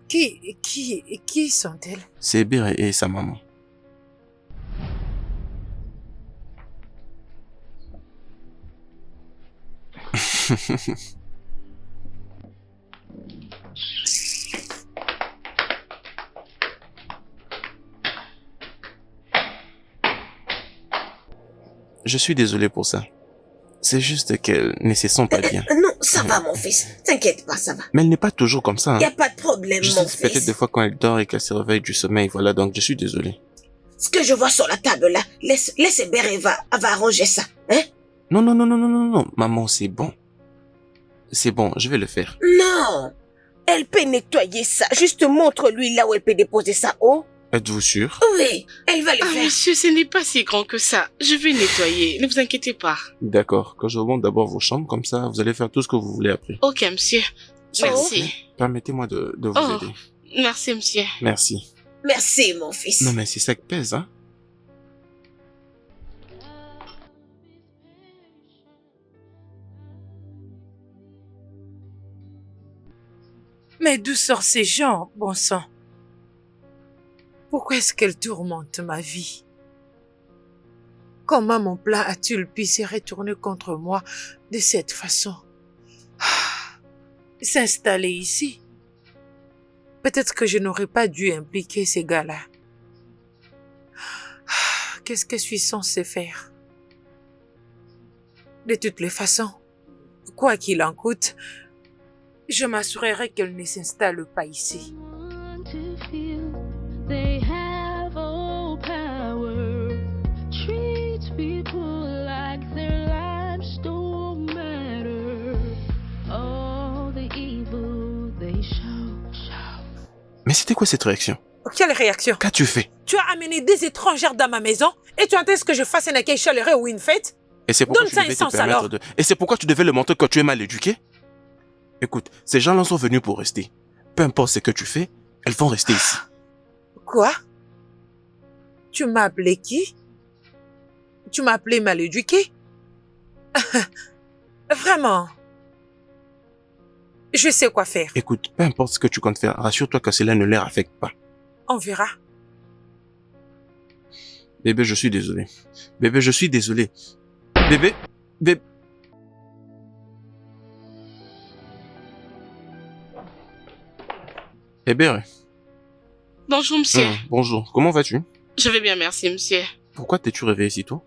Qui sont-elles? C'est Hébert et sa maman. Je suis désolé pour ça. C'est juste qu'elles ne se sent pas bien. Non, ça va, mon fils. T'inquiète pas, ça va. Mais elle n'est pas toujours comme ça. Il n'y Hein. a pas de problème, Je mon sais peut-être fils. des fois quand elle dort et qu'elle se réveille du sommeil, voilà, donc je suis désolé. Ce que je vois sur la table là, laisse Hébert, elle va arranger ça. Hein? Non, non, non, non, non, non, non, maman, c'est bon. C'est bon, je vais le faire. Non. Elle peut nettoyer ça. Juste montre-lui là où elle peut déposer ça haut. Êtes-vous sûr? Oui, elle va le Ah, faire. monsieur, ce n'est pas si grand que ça. Je vais nettoyer, ne vous inquiétez pas. D'accord, quand je remonte d'abord vos chambres, comme ça, vous allez faire tout ce que vous voulez après. Ok, monsieur. S'il vous Merci. plaît, permettez-moi de vous Oh. aider. Merci, monsieur. Merci. Merci, mon fils. Non, mais c'est ça qui pèse, hein? Mais d'où sortent ces gens, bon sang? Pourquoi est-ce qu'elles tourmentent ma vie? Comment mon plan a-t-il pu se retourner contre moi de cette façon? S'installer ici? Peut-être que je n'aurais pas dû impliquer ces gars-là. Qu'est-ce que je suis censée faire? De toutes les façons, quoi qu'il en coûte, je m'assurerai qu'elle ne s'installe pas ici. Want to feel they have all power. Treat people like their lives don't matter. All the evil they show. Mais c'était quoi cette réaction? Quelle réaction? Qu'as-tu fait? Tu as amené des étrangères dans ma maison et tu attends que je fasse un accueil chaleureux ou une fête? Et c'est pourquoi Donne tu ça devais un te sens, permettre alors. de... Et c'est pourquoi tu devais le montrer quand tu es mal éduqué? Écoute, ces gens-là sont venus pour rester. Peu importe ce que tu fais, elles vont rester ici. Quoi? Tu m'as appelé qui? Tu m'as appelé mal éduqué? Vraiment? Je sais quoi faire. Écoute, peu importe ce que tu comptes faire, rassure-toi que cela ne les affecte pas. On verra. Bébé, je suis désolé. Bébé, je suis désolé. Bébé, bébé... Bébé, Bonjour, monsieur. bonjour, comment vas-tu? Je vais bien, merci, monsieur. Pourquoi t'es-tu réveillé si tôt?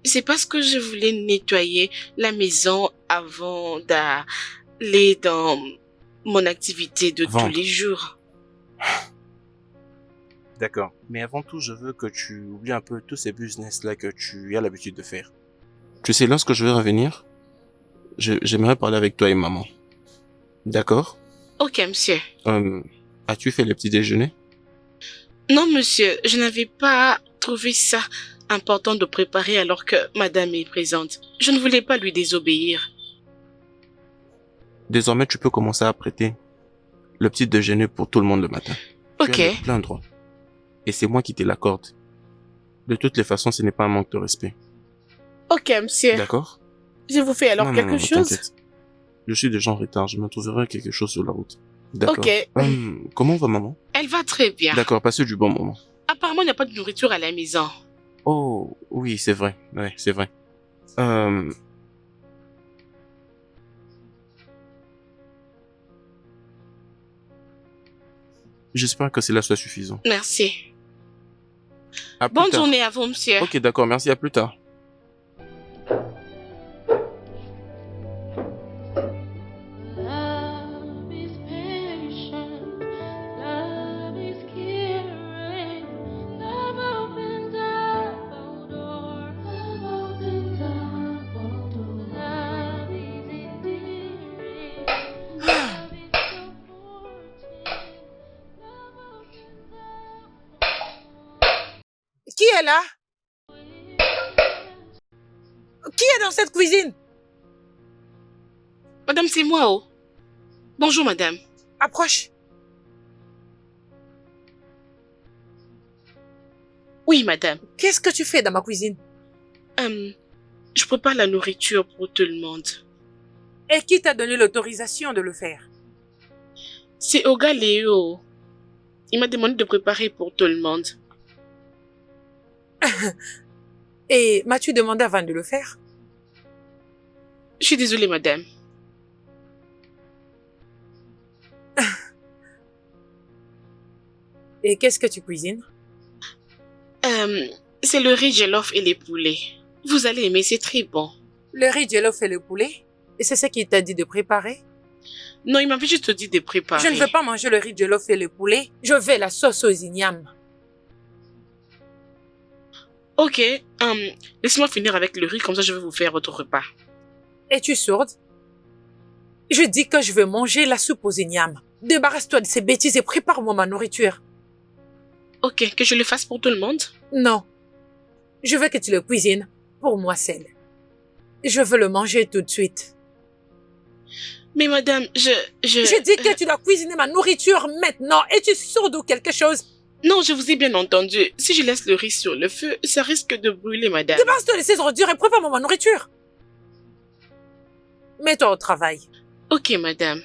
C'est parce que je voulais nettoyer la maison avant d'aller dans mon activité de Vendre. tous les jours. D'accord. Mais avant tout, je veux que tu oublies un peu tous ces business-là que tu as l'habitude de faire. Tu sais, lorsque je vais revenir, j'aimerais parler avec toi et maman. D'accord? Ok, monsieur. As-tu fait le petit déjeuner? Non, monsieur, je n'avais pas trouvé ça important de préparer alors que madame est présente. Je ne voulais pas lui désobéir. Désormais, tu peux commencer à prêter le petit déjeuner pour tout le monde le matin. Ok. Tu as le plein droit. Et c'est moi qui te l'accorde. De toutes les façons, ce n'est pas un manque de respect. Ok, monsieur. D'accord? Je vous fais alors Non, quelque non, chose? t'inquiète. Je suis déjà en retard, je me trouverai quelque chose sur la route. D'accord. Ok. Comment va maman? Elle va très bien. D'accord, passez du bon moment. Apparemment, il n'y a pas de nourriture à la maison. Oh, oui, c'est vrai. Ouais, c'est vrai. J'espère que cela soit suffisant. Merci. À plus Bonne tard. journée à vous, monsieur. Ok, d'accord, merci, à plus tard. Love is patient, love is caring, love opens up all doors, love opens up all doors, love is endearing, love is comforting, love opens up. Qui est là? Qui est dans cette cuisine? Madame, c'est moi, oh. Bonjour, madame. Approche. Oui, madame. Qu'est-ce que tu fais dans ma cuisine? Je prépare la nourriture pour tout le monde. Et qui t'a donné l'autorisation de le faire? C'est Oga Léo. Il m'a demandé de préparer pour tout le monde. Et m'as-tu demandé avant de le faire? Je suis désolée, madame. Et qu'est-ce que tu cuisines? C'est le riz jollof et les poulets. Vous allez aimer, c'est très bon. Le riz jollof et le poulet? Et c'est ce qu'il t'a dit de préparer? Non, il m'avait juste dit de préparer. Je ne veux pas manger le riz jollof et le poulet. Je veux la sauce aux ignames. Ok, laissez-moi finir avec le riz, comme ça je vais vous faire votre repas. Es-tu sourde? Je dis que je veux manger la soupe aux ignames. Débarrasse-toi de ces bêtises et prépare-moi ma nourriture. Ok, que je le fasse pour tout le monde? Non. Je veux que tu le cuisines pour moi seule. Je veux le manger tout de suite. Mais madame, je... Je dis que tu dois cuisiner ma nourriture maintenant. Es-tu sourde ou quelque chose? Non, je vous ai bien entendu. Si je laisse le riz sur le feu, ça risque de brûler, madame. Débarrasse-toi de ces ordures et prépare-moi ma nourriture. Mets-toi au travail. Ok, madame.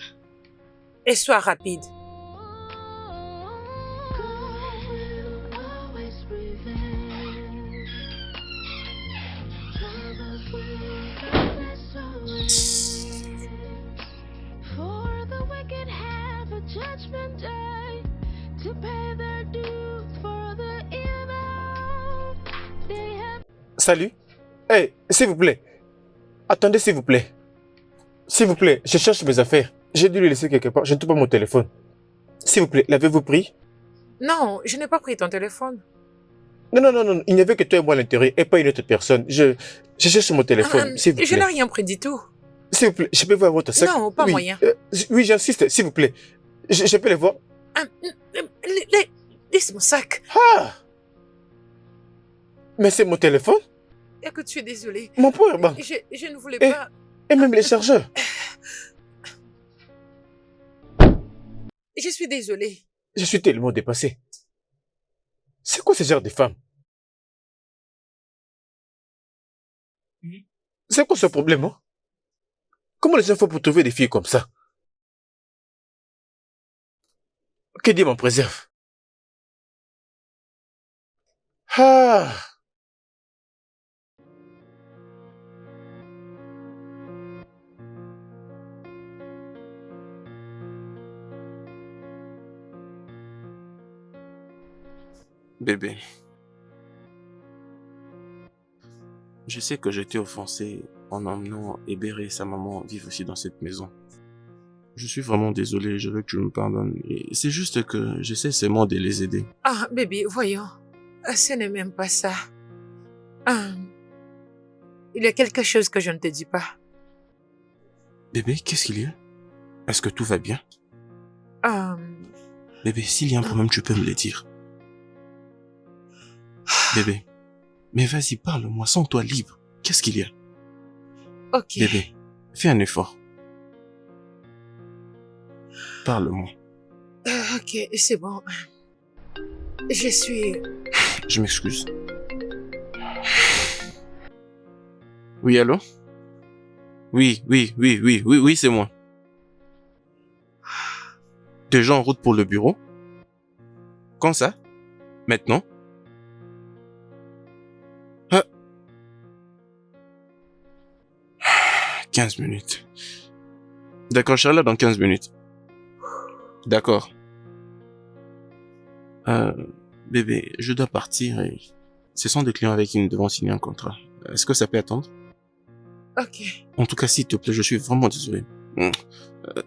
Et sois rapide. For the wicked have a judgment day to pay their due for the evil they have. Salut. Hey, s'il vous plaît. Attendez, s'il vous plaît. S'il vous plaît, je cherche mes affaires. J'ai dû les laisser quelque part. Je ne trouve pas mon téléphone. S'il vous plaît, l'avez-vous pris? Non, je n'ai pas pris ton téléphone. Non. Il n'y avait que toi et moi à l'intérieur et pas une autre personne. Je cherche mon téléphone, s'il vous plaît. Je n'ai rien pris du tout. S'il vous plaît, je peux voir votre sac? Non, pas Oui, moyen. Oui, j'insiste, s'il vous plaît. Je peux les voir? Laisse mon sac. Ah! Mais c'est mon téléphone? Écoute, je suis désolée. Mon pauvre banc. Je ne voulais Eh. pas... Et même les chargeurs. Je suis désolée. Je suis tellement dépassé. C'est quoi ce genre de femme? C'est quoi ce problème, hein? Comment les gens font pour trouver des filles comme ça? Que Dieu m'en préserve. Ah! Bébé. Je sais que j'ai été offensé en emmenant Hébert et sa maman vivre aussi dans cette maison. Je suis vraiment désolé, je veux que tu me pardonnes. Et c'est juste que j'essaie seulement de les aider. Ah, bébé, voyons. Ce n'est même pas ça. Il y a quelque chose que je ne te dis pas. Bébé, qu'est-ce qu'il y a? Est-ce que tout va bien? Bébé, s'il y a un problème, tu peux me le dire. Bébé, mais vas-y, parle-moi, sens-toi libre. Qu'est-ce qu'il y a? Ok. Bébé, fais un effort. Parle-moi. Ok, c'est bon. Je suis... Je m'excuse. Oui, allô? Oui, c'est moi. Déjà en route pour le bureau? Quand ça? Maintenant? 15 minutes. D'accord, je serai là dans 15 minutes. D'accord. Bébé, je dois partir et ce sont des clients avec qui nous devons signer un contrat. Est-ce que ça peut attendre? Ok. En tout cas, s'il te plaît, je suis vraiment désolé.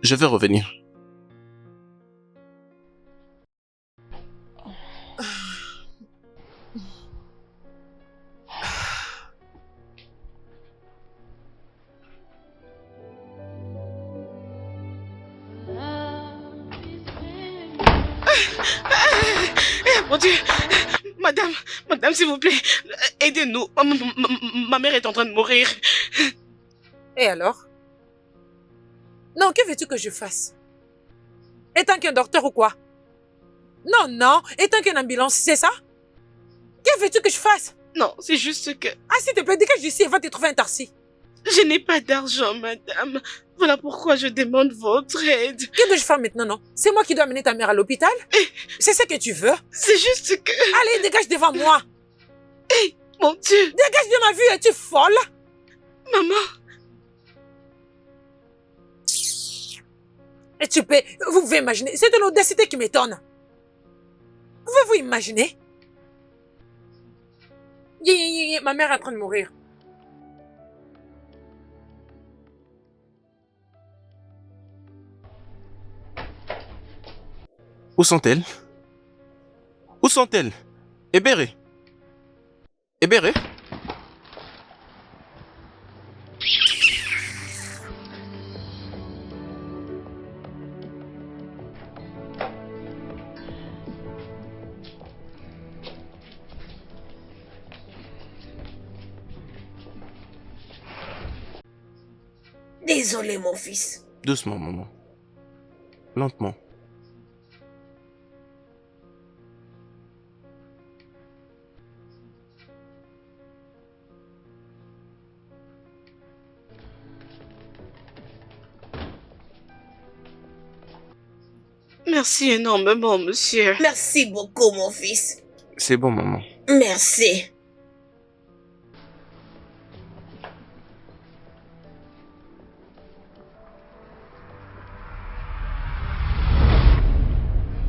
Je vais revenir. Mon Dieu, madame, s'il vous plaît, aidez-nous. Ma mère est en train de mourir. Et alors? Non, que veux-tu que je fasse? Étant qu'un docteur ou quoi? Non, non, étant qu'une ambulance, c'est ça? Que veux-tu que je fasse? Non, c'est juste que Ah, s'il te plaît, dégage d'ici et va te trouver un taxi. je n'ai pas d'argent, madame. Voilà pourquoi je demande votre aide. Que dois-je faire maintenant, non? C'est moi qui dois amener ta mère à l'hôpital? C'est ce que tu veux? C'est juste que... Allez, dégage devant moi. Mon Dieu, Dégage de ma vue, es-tu folle? maman. Et tu peux... Vous pouvez imaginer, c'est de l'audacité qui m'étonne. Pouvez-vous imaginer? Ma mère est en train de mourir. Où sont-elles? Où sont-elles? Ebere? Ebere? Désolé, mon fils. Doucement, maman. Lentement. Merci énormément, monsieur. Merci beaucoup, mon fils. C'est bon, maman. Merci.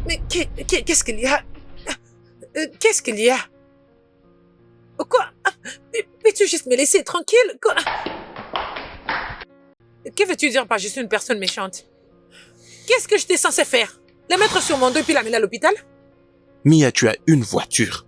Mais qu'est-ce qu'il y a? Qu'est-ce qu'il y a? Quoi? Peux-tu juste me laisser tranquille? Quoi? Que veux-tu dire par je suis une personne méchante? Qu'est-ce que j'étais censé faire? La mettre sur mon dos et puis l'amener à l'hôpital? Mia, tu as une voiture.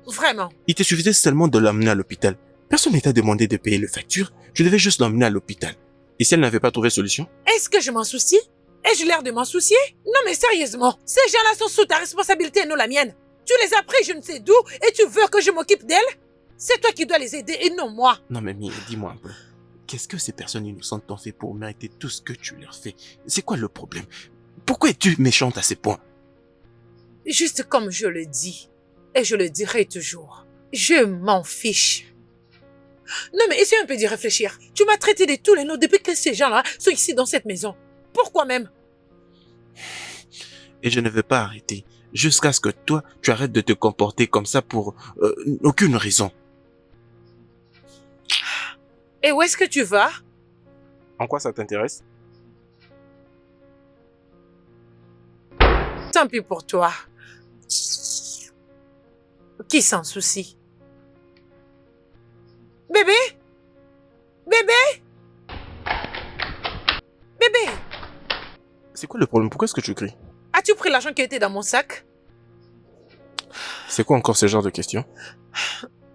Vraiment? Il te suffisait seulement de l'emmener à l'hôpital. Personne ne t'a demandé de payer les factures. Tu devais juste l'emmener à l'hôpital. Et si elle n'avait pas trouvé solution? Est-ce que je m'en soucie? Ai-je l'air de m'en soucier? Non mais sérieusement, ces gens-là sont sous ta responsabilité et non la mienne. Tu les as pris je ne sais d'où et tu veux que je m'occupe d'elles? C'est toi qui dois les aider et non moi. Non mais Mia, dis-moi un peu. Qu'est-ce que ces personnes innocentes t'ont fait pour mériter tout ce que tu leur fais? C'est quoi le problème? Pourquoi es-tu méchante à ces points? Juste comme je le dis, et je le dirai toujours, je m'en fiche. Non mais essaye un peu d'y réfléchir. Tu m'as traité de tous les noms depuis que ces gens-là sont ici dans cette maison. Pourquoi même? Et je ne veux pas arrêter. Jusqu'à ce que toi, tu arrêtes de te comporter comme ça pour aucune raison. Et où est-ce que tu vas? En quoi ça t'intéresse? Tant pis pour toi. Qui s'en soucie? Bébé? Bébé? Bébé? C'est quoi le problème? Pourquoi est-ce que tu cries? As-tu pris l'argent qui était dans mon sac? C'est quoi encore ce genre de questions?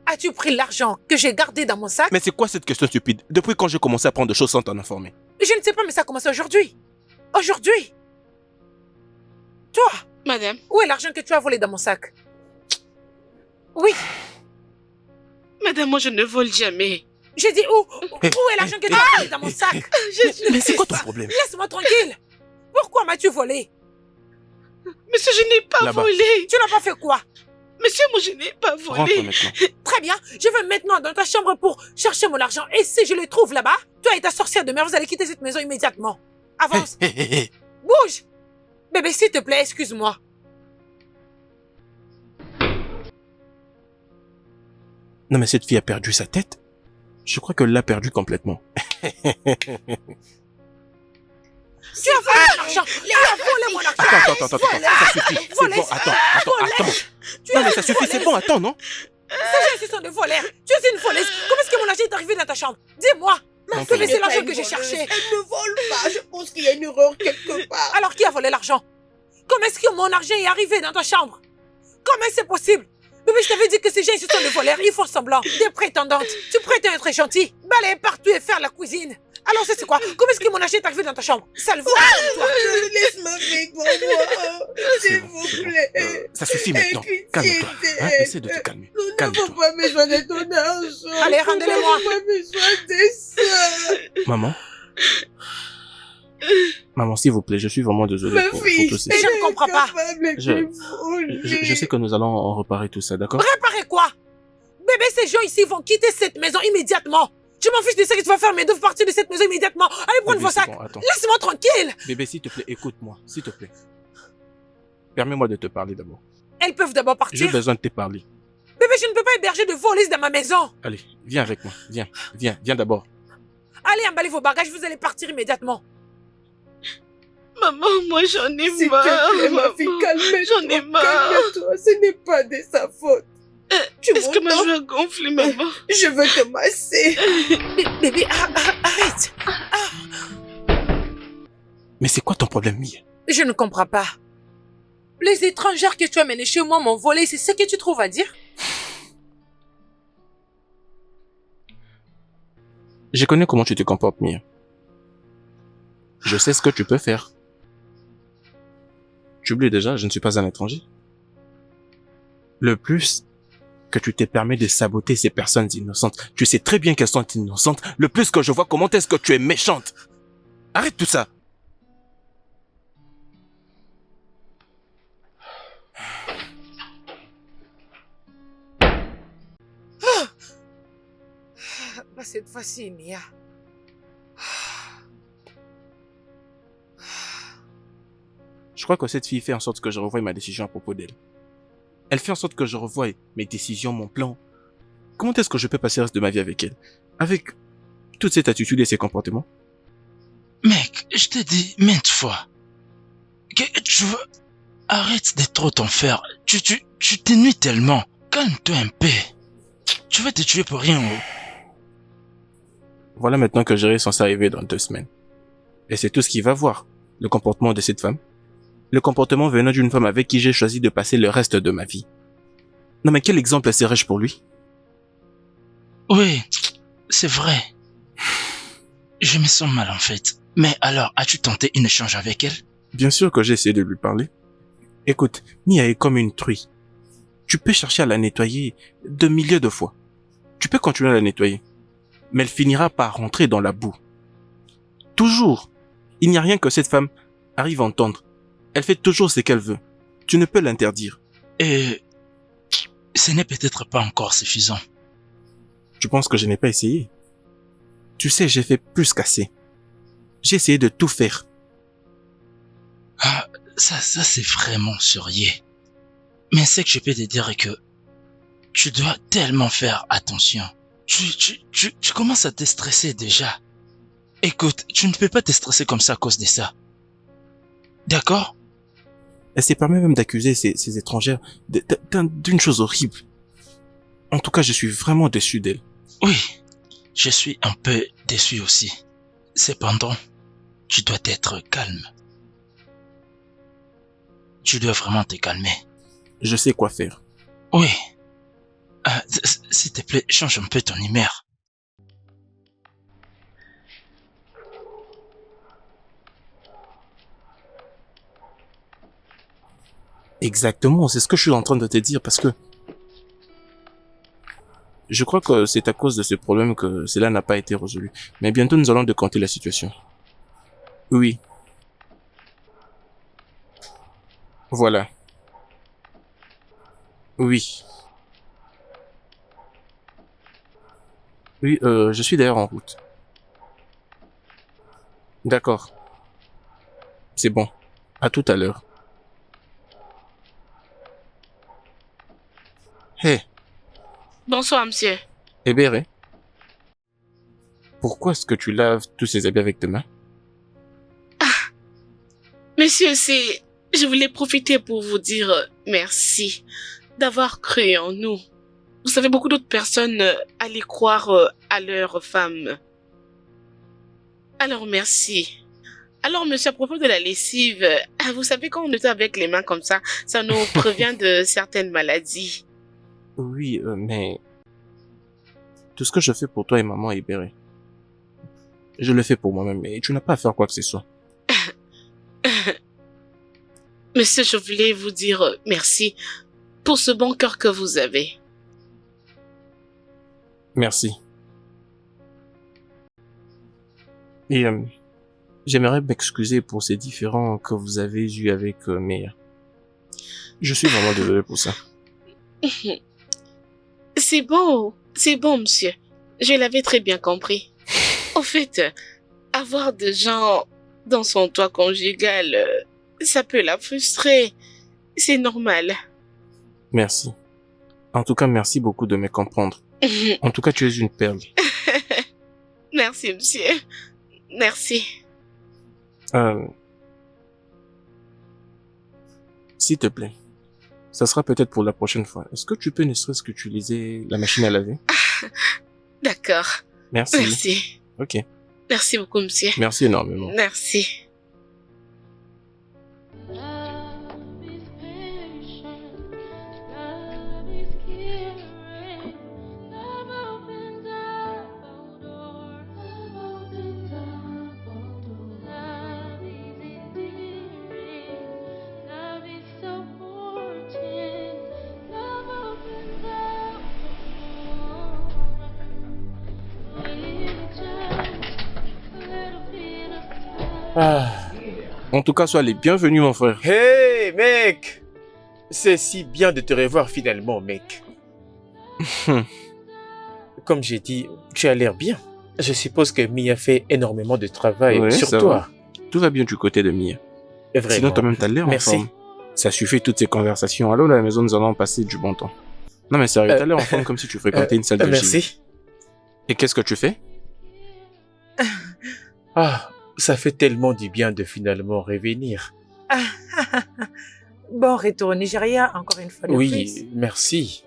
As-tu pris l'argent que j'ai gardé dans mon sac? Mais c'est quoi cette question stupide? Depuis quand j'ai commencé à prendre des choses sans t'en informer? Je ne sais pas, mais ça a commencé aujourd'hui. Aujourd'hui. Toi, Madame, où est l'argent que tu as volé dans mon sac? Oui, madame, moi je ne vole jamais. j'ai dit où? Où est l'argent que tu as volé dans mon sac? Mais c'est quoi ton problème? Laisse-moi tranquille. Pourquoi m'as-tu volé? Monsieur, je n'ai pas Là-bas. volé. Tu n'as pas fait quoi? Monsieur, moi je n'ai pas Rentre volé. maintenant. Très bien, je vais maintenant dans ta chambre pour chercher mon argent. Et si je le trouve là-bas, toi et ta sorcière de mère, vous allez quitter cette maison immédiatement. Avance, Hé, hé, hé. bouge. Bébé, s'il te plaît, excuse-moi. Non mais cette fille a perdu sa tête. Je crois qu'elle l'a perdue complètement. Tu as volé mon argent. Tu as volé mon argent. Attends, ça suffit. C'est bon, attends. Non mais ça suffit, c'est bon, attends, non? Ces gens sont de voleurs. Tu es une voleuse. Comment est-ce que mon argent est arrivé dans ta chambre? Dis-moi. Bébé, c'est l'argent que j'ai cherché. Elle ne vole pas. Je pense qu'il y a une erreur quelque part. Alors qui a volé l'argent? Comment est-ce que mon argent est arrivé dans ta chambre? Comment c'est possible? Bébé, je t'avais dit que ces gens ici sont des voleurs, ils font semblant. Des prétendantes. Tu prétends être gentil. Balayer partout et faire la cuisine. Alors c'est quoi? Comment est-ce que mon argent est arrivé dans ta chambre? Sale voleur, toi. Laisse-moi vivre, moi. S'il vous plaît. Ça suffit maintenant. Calme-toi. Hein? Essaie de te calmer. Nous n'avons Calme-toi. pas besoin de ton argent. Allez, rendez-le-moi. Nous n'avons pas besoin de ça. Maman? Maman, s'il vous plaît, je suis vraiment désolé Ma pour fille, tout ça. je ne comprends pas. Je sais que nous allons en reparler tout ça, d'accord? Réparer quoi? Bébé, ces gens ici vont quitter cette maison immédiatement. Je m'en fiche de ça que tu vas faire, mais de partir de cette maison immédiatement. Allez prendre Bébé, vos c'est sacs. bon, attends. Laisse-moi tranquille. Bébé, s'il te plaît, écoute-moi, s'il te plaît. Permets-moi de te parler d'abord. Elles peuvent d'abord J'ai partir. besoin de te parler. Bébé, je ne peux pas héberger de voleuses dans ma maison. Allez, viens avec moi. Viens d'abord. Allez, emballez vos bagages, vous allez partir immédiatement. Maman, moi j'en ai S'il te marre. plaît, ma fille, maman. calme-toi. J'en ai marre. Calme-toi, ce n'est pas de sa faute. Tu Est-ce que ma m'entends? joue a gonflé, maman? Je veux te masser. Bébé, arrête. Mais c'est quoi ton problème, Mia? Je ne comprends pas. Les étrangères que tu as menées chez moi m'ont volé, c'est ce que tu trouves à dire? Je connais comment tu te comportes, Mia. Je sais ce que tu peux faire. Tu oublies déjà, je ne suis pas un étranger. Le plus que tu t'es permis de saboter ces personnes innocentes, tu sais très bien qu'elles sont innocentes, le plus que je vois comment est-ce que tu es méchante. Arrête tout ça. Pas cette fois-ci, Mia. Je crois que cette fille fait en sorte que je revoie ma décision à propos d'elle. Elle fait en sorte que je revoie mes décisions, mon plan. Comment est-ce que je peux passer le reste de ma vie avec elle? Avec toute cette attitude et ces comportements? Mec, je t'ai dit maintes fois que tu veux... Arrête d'être trop ton fer. Tu t'ennuies tellement. Calme-toi un peu. Tu vas te tuer pour rien. Oh. Voilà maintenant que j'aurai censé arriver dans 2 semaines. Et c'est tout ce qu'il va voir. Le comportement de cette femme. Le comportement venant d'une femme avec qui j'ai choisi de passer le reste de ma vie. Non mais quel exemple serais-je pour lui? Oui, c'est vrai. Je me sens mal en fait. Mais alors, as-tu tenté un échange avec elle? Bien sûr que j'ai essayé de lui parler. Écoute, Mia est comme une truie. Tu peux chercher à la nettoyer de milliers de fois. Tu peux continuer à la nettoyer. Mais elle finira par rentrer dans la boue. Toujours. Il n'y a rien que cette femme arrive à entendre. Elle fait toujours ce qu'elle veut. Tu ne peux l'interdire. Et ce n'est peut-être pas encore suffisant. Tu penses que je n'ai pas essayé? Tu sais, j'ai fait plus qu'assez. J'ai essayé de tout faire. Ah, ça c'est vraiment sérieux. Mais c'est que je peux te dire que tu dois tellement faire attention. Tu commences à te stresser déjà. Écoute, tu ne peux pas te stresser comme ça à cause de ça. D'accord? Elle s'est permis même d'accuser ces étrangères d'une chose horrible. En tout cas, je suis vraiment déçu d'elle. Oui, je suis un peu déçu aussi. Cependant, tu dois être calme. Tu dois vraiment te calmer. Je sais quoi faire. Oui. S'il te plaît, change un peu ton humeur. Exactement, c'est ce que je suis en train de te dire parce que je crois que c'est à cause de ce problème que cela n'a pas été résolu. Mais bientôt nous allons décanter la situation. Oui. Voilà. Oui. Oui, je suis d'ailleurs en route. D'accord. C'est bon. À tout à l'heure. Hé, Bonsoir, monsieur. Hébéré. Pourquoi est-ce que tu laves tous ces habits avec tes mains? Monsieur, je voulais profiter pour vous dire merci d'avoir cru en nous. Vous savez, beaucoup d'autres personnes allaient croire à leur femme. Alors, merci. Alors, monsieur, à propos de la lessive, vous savez, quand on nettoie avec les mains comme ça nous prévient de certaines maladies. Oui, mais... Tout ce que je fais pour toi et maman est Hébéré. Je le fais pour moi-même, et tu n'as pas à faire quoi que ce soit. Monsieur, je voulais vous dire merci pour ce bon cœur que vous avez. Merci. Et J'aimerais m'excuser pour ces différends que vous avez eus avec Meya. Je suis vraiment désolé pour ça. C'est bon, monsieur. Je l'avais très bien compris. Au fait, avoir des gens dans son toit conjugal, ça peut la frustrer. C'est normal. Merci. En tout cas, merci beaucoup de me comprendre. En tout cas, tu es une perle. Merci, monsieur. Merci. S'il te plaît, ça sera peut-être pour la prochaine fois. Est-ce que tu peux ne serait-ce que utiliser la machine à laver? D'accord. Merci. Merci. Ok. Merci beaucoup, monsieur. Merci énormément. Merci. Love is patient, love is caring, love opens up all doors, love opens up all doors, love is endearing, love is supporting, love opens up doors, with just a little bit of time. Ah. En tout cas, sois les bienvenus, mon frère. Hey, mec! C'est si bien de te revoir finalement, mec. Comme j'ai dit, tu as l'air bien. Je suppose que Mia fait énormément de travail Ouais, sur ça toi. va. Tout va bien du côté de Mia. Vraiment. Sinon, toi-même, t'as l'air en Merci. forme. Ça suffit toutes ces conversations. Allô, à la maison, nous allons passer du bon temps. Non, mais sérieux, t'as l'air en forme comme si tu fréquentais une salle de gym. Merci. Et qu'est-ce que tu fais? Ah, ça fait tellement du bien de finalement revenir. Bon retour au Nigeria, encore une fois de plus. Oui, merci.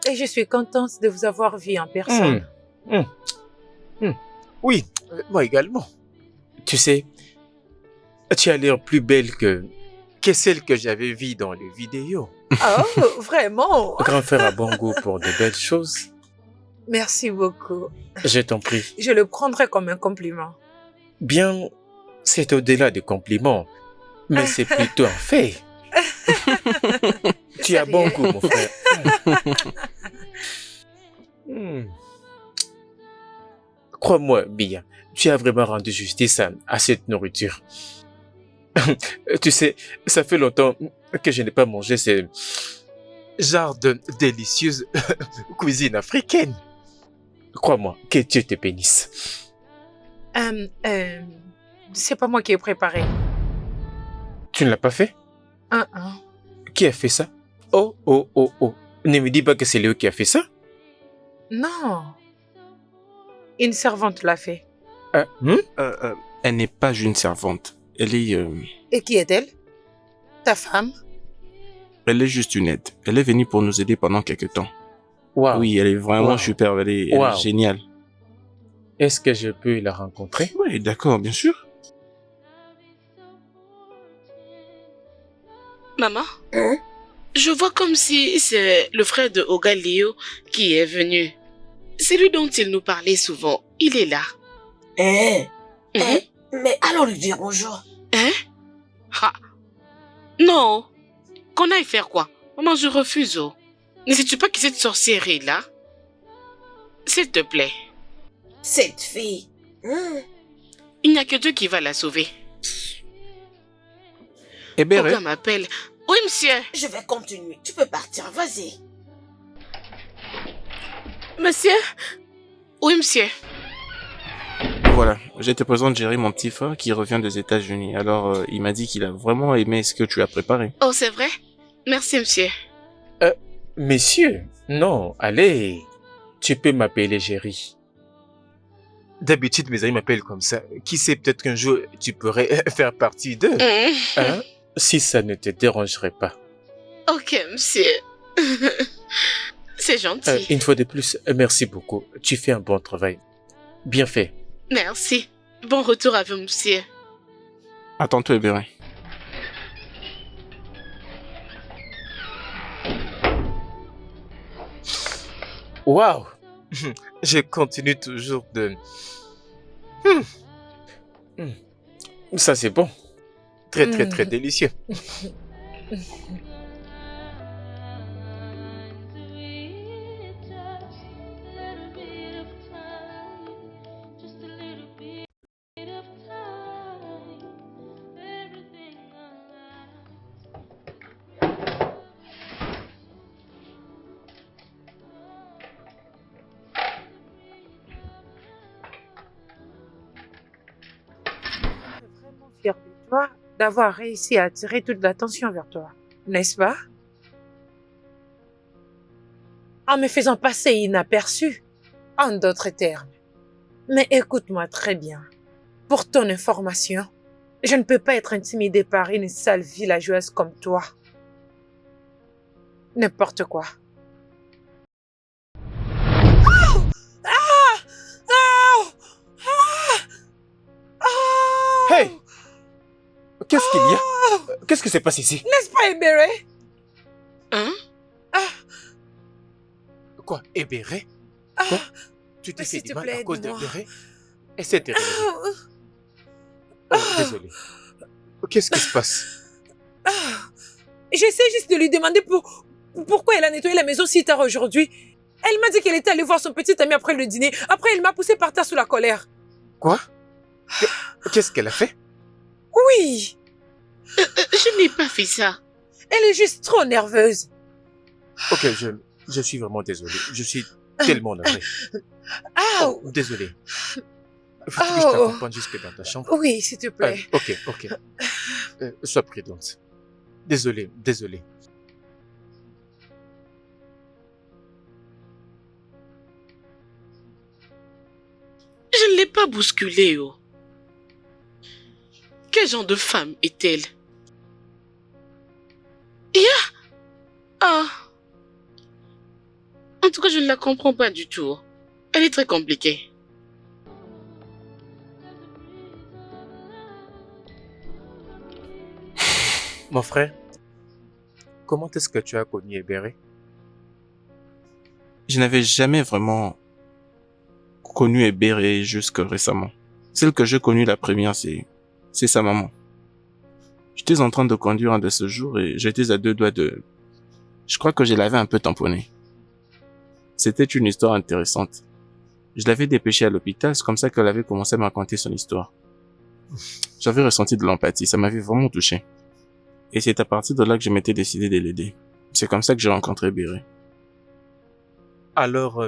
Et je suis contente de vous avoir vu en personne. Oui, moi également. Tu sais, tu as l'air plus belle que celle que j'avais vue dans les vidéos. Oh, vraiment? Grand frère a bon goût pour de belles choses. Merci beaucoup. Je t'en prie. Je le prendrai comme un compliment. Bien, c'est au-delà des compliments, mais c'est plutôt un fait. Tu as bon goût, mon frère. Crois-moi, Mia, tu as vraiment rendu justice à cette nourriture. Tu sais, ça fait longtemps que je n'ai pas mangé ce genre de délicieuse cuisine africaine. Crois-moi, que Dieu te bénisse. C'est pas moi qui ai préparé. Tu ne l'as pas fait? Qui a fait ça? Oh, oh, oh, oh. Ne me dis pas que c'est Léo qui a fait ça. Non. Une servante l'a fait. Elle n'est pas une servante. Elle est... Et qui est-elle? Ta femme? Elle est juste une aide. Elle est venue pour nous aider pendant quelques temps. Wow. Oui, elle est vraiment Wow. superbe. Elle est Wow. géniale. Est-ce que je peux la rencontrer? Oui, d'accord, bien sûr. Maman? Je vois comme si c'est le frère de Oga Léo qui est venu. C'est lui dont il nous parlait souvent. Il est là. Mais allons lui dire bonjour. Hein? Ah. Non. Qu'on aille faire quoi? Maman, je refuse. Oh. Ne sais-tu pas qui cette sorcière est là? S'il te plaît. Cette fille. Il n'y a que Dieu qui va la sauver. Eh bien, Oga m'appelle. Oui, monsieur. Je vais continuer. Tu peux partir, vas-y. Monsieur? Oui, monsieur. voilà, je te présente Jerry, mon petit frère, qui revient des États-Unis. Alors, il m'a dit qu'il a vraiment aimé ce que tu as préparé. Oh, c'est vrai? Merci, monsieur. Messieurs, non, allez. Tu peux m'appeler Jerry. D'habitude, mes amis m'appellent comme ça. Qui sait, peut-être qu'un jour, tu pourrais faire partie d'eux. Hein? Si ça ne te dérangerait pas. Ok, monsieur. C'est gentil. Une fois de plus, merci beaucoup. Tu fais un bon travail. Bien fait. Merci. Bon retour à vous, monsieur. À tantôt, Ebere. Waouh! Je continue toujours de... Ça, c'est bon. Très, très, très délicieux. Just a little bit of time. fière de toi d'avoir réussi à attirer toute l'attention vers toi, n'est-ce pas? En me faisant passer inaperçu, en d'autres termes. Mais écoute-moi très bien. Pour ton information, je ne peux pas être intimidée par une sale villageoise comme toi. N'importe quoi. Hey! Qu'est-ce qu'il y a? Qu'est-ce qui se passe ici? N'est-ce pas, Ebere? Hein? Quoi? Ebere? Ah, Quoi? Tu t'es fait s'il du te mal plaît, à cause aide-moi. d'Ebere? Et c'est terrible. ah, Oh, désolé. Qu'est-ce qui se passe? ah. J'essaie juste de lui demander pourquoi elle a nettoyé la maison si tard aujourd'hui. Elle m'a dit qu'elle était allée voir son petit ami après le dîner. Après, elle m'a poussé par terre sous la colère. Quoi? Qu'est-ce qu'elle a fait? Oui, Je n'ai pas fait ça. elle est juste trop nerveuse. Ok, je suis vraiment désolé. Je suis tellement navré. Ah, Oh, désolé. Faut que je t'accompagne jusque dans ta chambre? oui, s'il te plaît. Ok. Sois prudente. Désolé. Je ne l'ai pas bousculée, oh. Quel genre de femme est-elle? Ah. En tout cas, je ne la comprends pas du tout. Elle est très compliquée. Mon frère, comment est-ce que tu as connu Ebere? Je n'avais jamais vraiment connu Ebere jusque récemment. Celle que j'ai connue la première, c'est sa maman. J'étais en train de conduire un de ce jour et j'étais à 2 doigts de... Je crois que je l'avais un peu tamponné. C'était une histoire intéressante. Je l'avais dépêchée à l'hôpital, c'est comme ça qu'elle avait commencé à me raconter son histoire. J'avais ressenti de l'empathie, ça m'avait vraiment touché. Et c'est à partir de là que je m'étais décidé de l'aider. C'est comme ça que j'ai rencontré Ebere. Alors,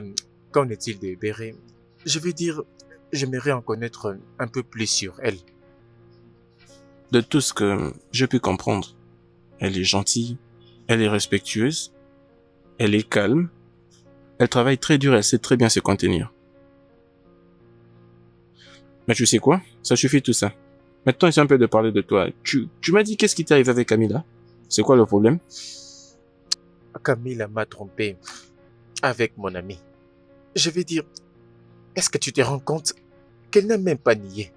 qu'en est-il d'Ebere? Je veux dire, j'aimerais en connaître un peu plus sur elle. De tout ce que j'ai pu comprendre, elle est gentille, elle est respectueuse, elle est calme, elle travaille très dur, elle sait très bien se contenir. Mais tu sais quoi? Ça suffit tout ça. Maintenant, essaie un peu de parler de toi. Tu m'as dit qu'est-ce qui t'est arrivé avec Camilla? C'est quoi le problème? Camilla m'a trompé avec mon ami. Je veux dire, est-ce que tu te rends compte qu'elle n'a même pas nié?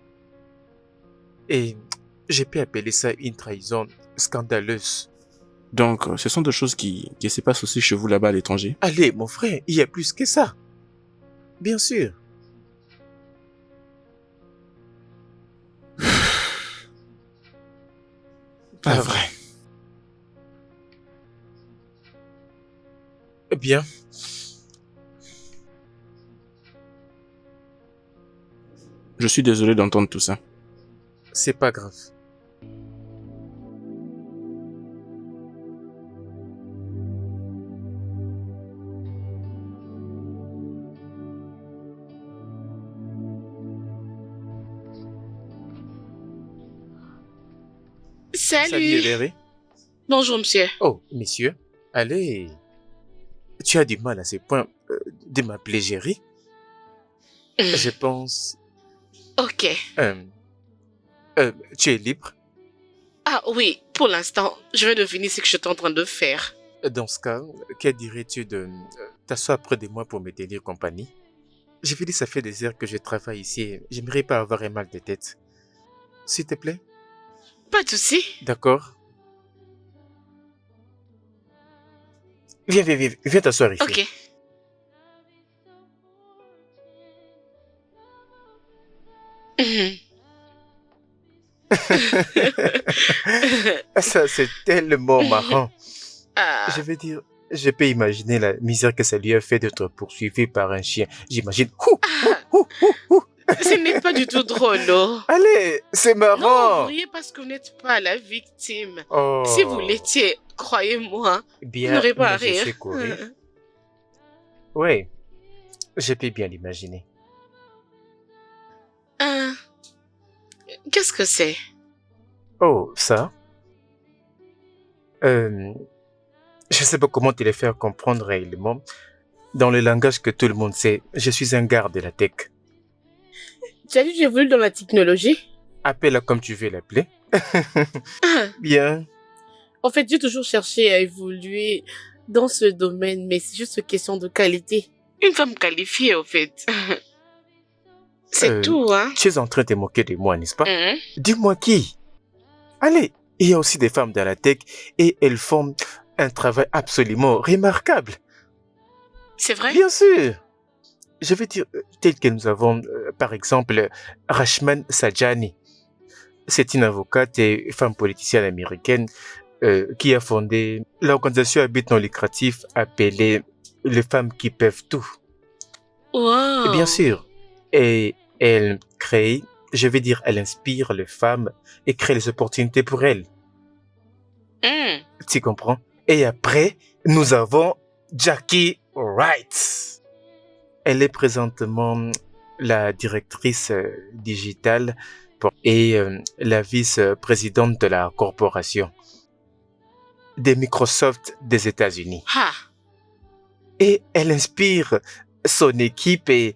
Et j'ai pu appeler ça une trahison scandaleuse. Donc, ce sont des choses qui se passent aussi chez vous là-bas à l'étranger. Allez, mon frère, il y a plus que ça. Bien sûr. Pas vrai. Bien. Je suis désolé d'entendre tout ça. C'est pas grave. Salut. Ebere. Bonjour, monsieur. Oh, monsieur. Allez. Tu as du mal à ce point de m'appeler Jerry. Je pense... Ok. Tu es libre? Ah oui, pour l'instant, je viens de finir ce que j'étais en train de faire. Dans ce cas, que dirais-tu de t'asseoir près de moi pour me tenir compagnie? Je veux dire, ça fait des heures que je travaille ici et j'aimerais pas avoir un mal de tête. S'il te plaît? Pas de souci. D'accord. Viens t'asseoir ici. Ok. Mhm. Ça, c'est tellement marrant. Ah. Je veux dire, je peux imaginer la misère que ça lui a fait d'être poursuivi par un chien. J'imagine. Ce n'est pas du tout drôle, oh. Allez, c'est Non, marrant. vous riez parce que vous n'êtes pas la victime. Oh. Si vous l'étiez, croyez-moi, vous Bien, n'aurez pas à mais je rire. sais courir. Oui, je peux bien l'imaginer. Qu'est-ce que c'est? Oh, ça? Je sais pas comment te le faire comprendre réellement. Dans le langage que tout le monde sait, je suis un gars de la tech. Tu as dit que tu évolues dans la technologie? Appelle-la comme tu veux l'appeler. Ah, Bien. en fait, j'ai toujours cherché à évoluer dans ce domaine, mais c'est juste une question de qualité. Une femme qualifiée, au fait. C'est tout, hein? Tu es en train de te moquer de moi, n'est-ce pas? Hein? Dis-moi qui? Allez, il y a aussi des femmes dans la tech et elles font un travail absolument remarquable. C'est vrai? Bien sûr. Je vais dire, tel que nous avons, par exemple, Rashman Sajani. C'est une avocate et femme politicienne américaine qui a fondé l'organisation à but non lucratif appelée Les femmes qui peuvent tout. Wow. Bien sûr. Et elle crée, je vais dire, elle inspire les femmes et crée les opportunités pour elles. Hum. Tu comprends? Et après, nous avons Jackie Wright. Elle est présentement la directrice digitale et la vice-présidente de la corporation de Microsoft des États-Unis. Ah. Et elle inspire son équipe et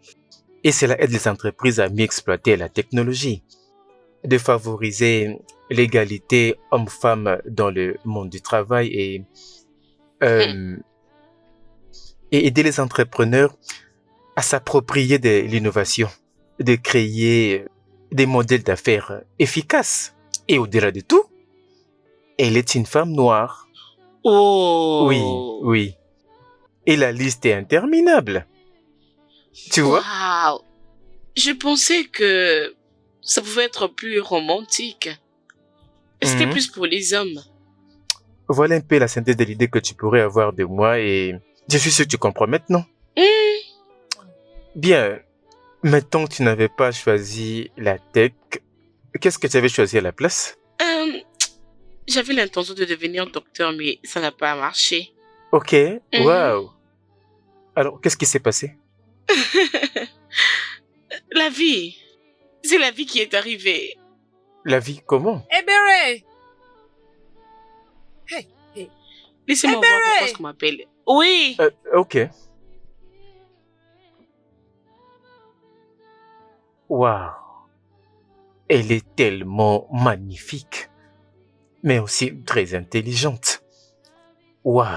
cela aide les entreprises à mieux exploiter la technologie, de favoriser l'égalité homme-femme dans le monde du travail et aider les entrepreneurs à s'approprier de l'innovation, de créer des modèles d'affaires efficaces. Et au-delà de tout, elle est une femme noire. Oh. Oui, oui. Et la liste est interminable. Tu vois? Waouh. Je pensais que ça pouvait être plus romantique. C'était plus pour les hommes. Voilà un peu la synthèse de l'idée que tu pourrais avoir de moi et je suis sûr que tu comprends maintenant. Bien, maintenant que tu n'avais pas choisi la tech, qu'est-ce que tu avais choisi à la place? J'avais l'intention de devenir docteur, mais ça n'a pas marché. Ok, waouh. Alors, qu'est-ce qui s'est passé? La vie. C'est la vie qui est arrivée. La vie, comment? Eh Beret! Hey, hey. Laissez-moi voir pourquoi est-ce qu'on m'appelle. Oui. Ok. Waouh. Elle est tellement magnifique, mais aussi très intelligente. Waouh.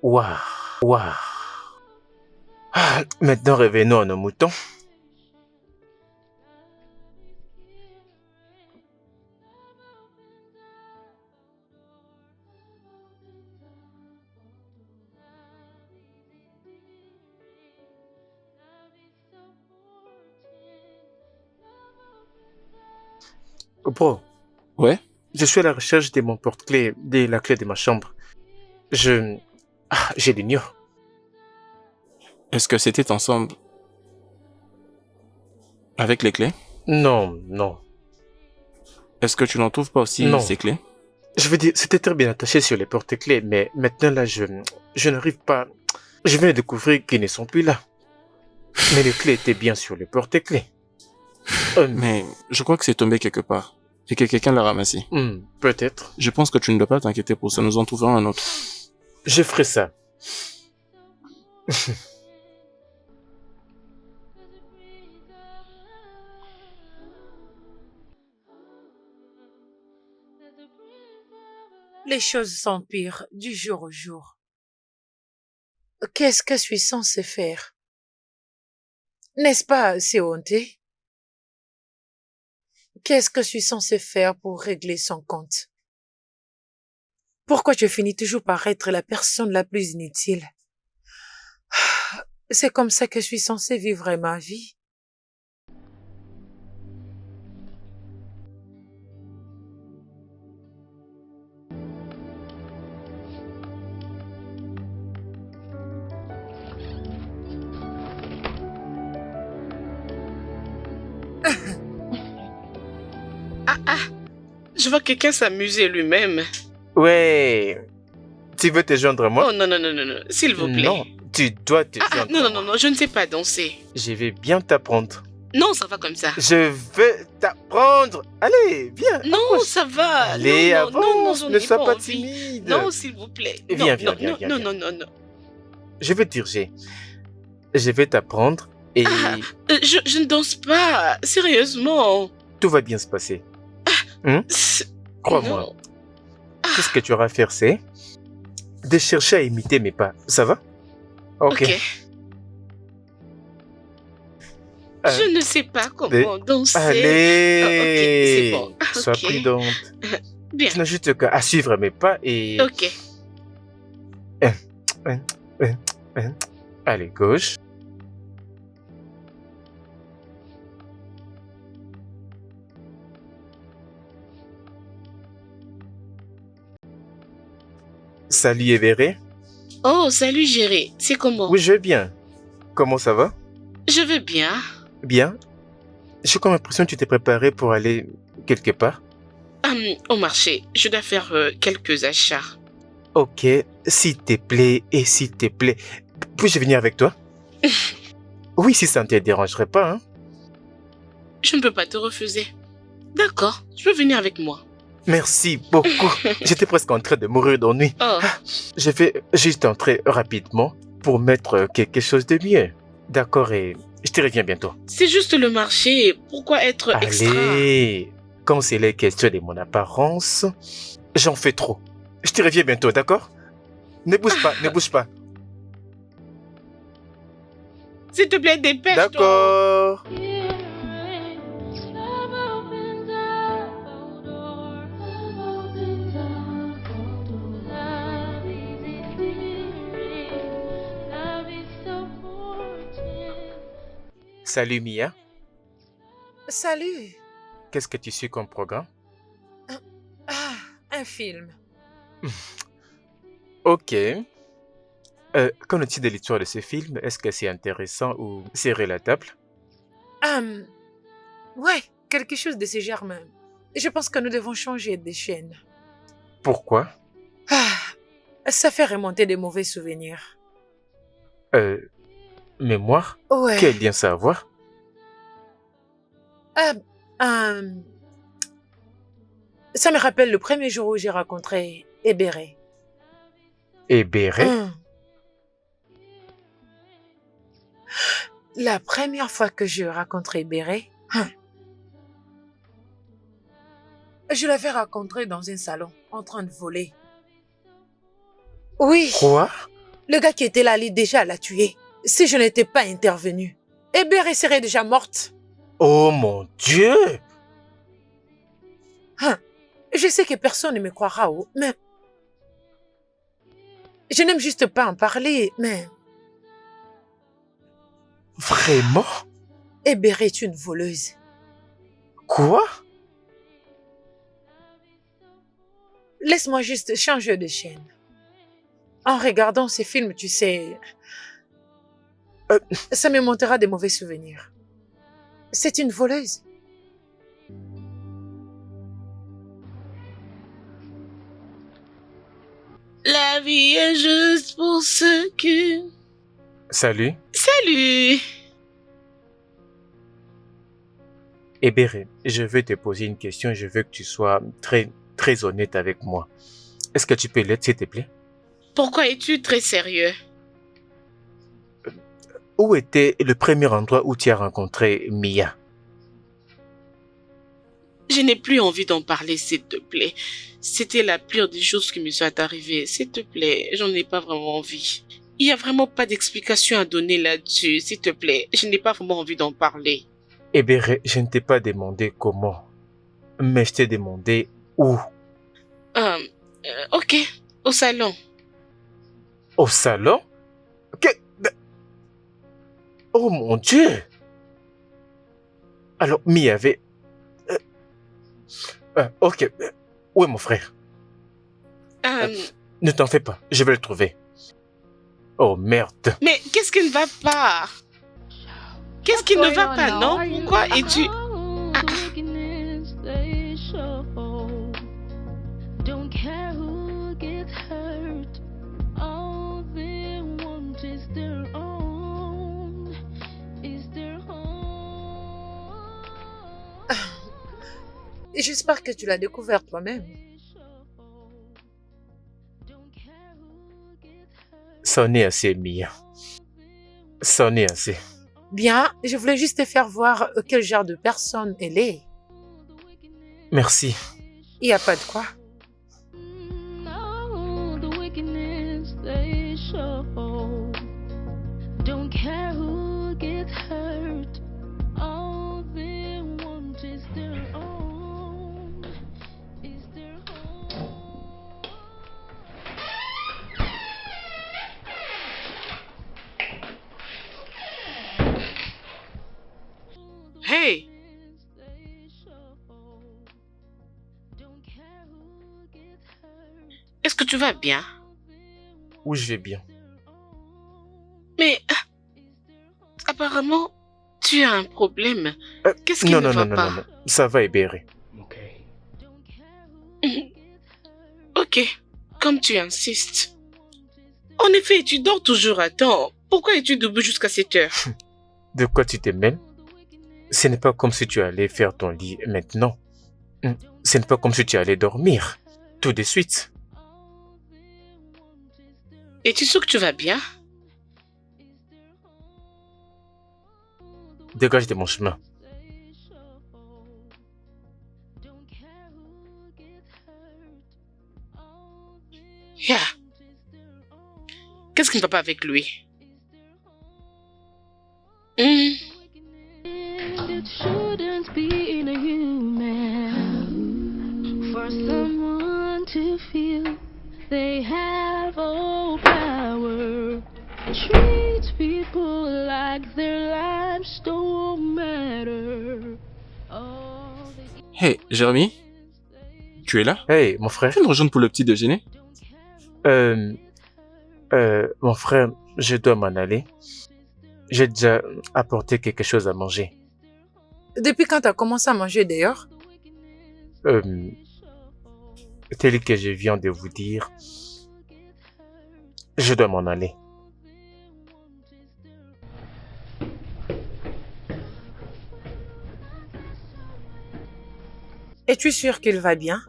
Waouh. Waouh. Ah, maintenant, revenons à nos moutons. Bro, Ouais? je suis à la recherche de mon porte-clés, de la clé de ma chambre. Je l'ignore. Est-ce que c'était ensemble avec les clés? Non, non. Est-ce que tu n'en trouves pas aussi Non. ces clés? Je veux dire, c'était très bien attaché sur les porte-clés, mais maintenant là, je n'arrive pas. Je viens de découvrir qu'ils ne sont plus là. Mais les clés étaient bien sur les porte-clés. Mais je crois que c'est tombé quelque part et que quelqu'un l'a ramassé. Peut-être. Je pense que tu ne dois pas t'inquiéter pour ça, nous en trouverons un autre. Je ferai ça. Les choses s'empirent du jour au jour. Qu'est-ce que je suis censée faire? N'est-ce pas, c'est honteux? Qu'est-ce que je suis censée faire pour régler son compte? Pourquoi je finis toujours par être la personne la plus inutile? C'est comme ça que je suis censée vivre ma vie. Je vois quelqu'un s'amuser lui-même. Ouais. Tu veux te joindre à moi? Oh non, non, non, non, non, s'il vous plaît. Non, tu dois te joindre non, à non, moi. non, non, je ne sais pas danser. Je vais bien t'apprendre. Non, ça va comme ça. Je veux t'apprendre. prendre. Allez, viens. Non, approche. ça va. Allez, non, avance, non, non, j'en ne ai sois pas envie. timide. Non, s'il vous plaît. Viens, non, viens, non, viens, non, viens, non, viens. non, non, non. Je vais te diriger. Je vais t'apprendre et Je ne danse pas, sérieusement. tout va bien se passer. C'est- Crois-moi. non. Tout ce que tu auras à faire, c'est de chercher à imiter mes pas. Ça va? Ok. Je ne sais pas comment danser. Allez. Oh, ok, c'est bon. Sois Ok. prudente. Bien. Tu n'as juste qu'à suivre mes pas et... Ok. Allez, gauche. Salut Everett. Oh, salut Géry. C'est comment? Oui, je vais bien. Comment ça va? Je vais bien. Bien. J'ai comme l'impression que tu t'es préparé pour aller quelque part. Au marché, je dois faire quelques achats. Ok, s'il te plaît, et s'il te plaît, puis-je venir avec toi? Oui, si ça ne te dérangerait pas, hein? Je ne peux pas te refuser. D'accord, tu peux venir avec moi. Merci beaucoup. J'étais presque en train de mourir d'ennui. Oh, Je vais juste entrer rapidement pour mettre quelque chose de mieux. D'accord, et je te reviens bientôt. c'est juste le marché. Pourquoi être extra? Allez, quand c'est les questions de mon apparence, j'en fais trop. Je te reviens bientôt, d'accord? Ne bouge pas, ne bouge pas. S'il te plaît, dépêche-toi. D'accord. Love opens up a door. Love opens up a door. Love is endearing. Love is supportive. Salut Mia, Salut. qu'est-ce que tu suis comme programme? Ah, un film. Ok. Qu'en est-il de l'histoire de ce film? Est-ce que c'est intéressant ou c'est relatable? Ouais, quelque chose de ce genre même. Je pense que nous devons changer de chaîne. Pourquoi? Ça fait remonter des mauvais souvenirs. Mémoire? Ouais. Quel lien ça a à voir? Ça me rappelle le premier jour où j'ai rencontré Ebere. Et Béret? La première fois que je rencontrais Ebere, je l'avais rencontré dans un salon, en train de voler. Oui, Quoi? le gars qui était là, lui, déjà l'a tué. Si je n'étais pas intervenue, Ebere serait déjà morte. Oh mon Dieu! Je sais que personne ne me croira, mais... Je n'aime juste pas en parler, mais... Vraiment? Ebere est une voleuse. Quoi? Laisse-moi juste changer de chaîne. En regardant ces films, tu sais... Ça me montera des mauvais souvenirs. C'est une voleuse. La vie est juste pour ceux qui... Salut. Salut. Et Béret, je veux te poser une question et je veux que tu sois très honnête avec moi. Est-ce que tu peux l'être, s'il te plaît? Pourquoi es-tu très sérieux? Où était le premier endroit où tu as rencontré Mia? Je n'ai plus envie d'en parler, s'il te plaît. C'était la pire des choses qui me sont arrivées. S'il te plaît, j'en ai pas vraiment envie. Il n'y a vraiment pas d'explication à donner là-dessus. S'il te plaît, je n'ai pas vraiment envie d'en parler. Eh bien, je ne t'ai pas demandé comment, mais je t'ai demandé où. Ok, au salon. Au salon? Oh mon Dieu! Alors, Mia avait... ok, où est mon frère? Ne t'en fais pas, je vais le trouver. Oh merde! Mais qu'est-ce qui ne va pas? Qu'est-ce qui ne va pas, non? Pourquoi es-tu... Don't care who gets hurt. All they want is their own. Is their own. Et j'espère que tu l'as découvert toi-même. C'en est assez, Mia. C'en est assez. Bien, je voulais juste te faire voir quel genre de personne elle est. Merci. Il n'y a pas de quoi. No, the wickedness they show. Don't care who gets hurt. All they want is their own. Is their home. Hey, est-ce que tu vas bien? Où je vais bien. Mais apparemment, tu as un problème. Qu'est-ce qui Non, ne non, va non, non, pas? non, non. Ça va, Ebéré. Ok, comme tu insistes. En effet, tu dors toujours à temps. Pourquoi es-tu debout jusqu'à 7 heures? De quoi tu te mêles? Ce n'est pas comme si tu allais faire ton lit maintenant. Ce n'est pas comme si tu allais dormir tout de suite. Es-tu sûr que tu vas bien? Dégage de mon chemin. Yeah. Qu'est-ce qui ne va pas avec lui? It shouldn't be in a human for someone to feel they have all power. Treat people like their lives don't matter. All the Hey, Jérémy, tu es là? Hey, mon frère. Tu veux me rejoindre pour le petit déjeuner? Mon frère, je dois m'en aller. J'ai déjà apporté quelque chose à manger. Depuis quand tu as commencé à manger d'ailleurs? Tel que je viens de vous dire, je dois m'en aller. Es-tu sûr qu'il va bien?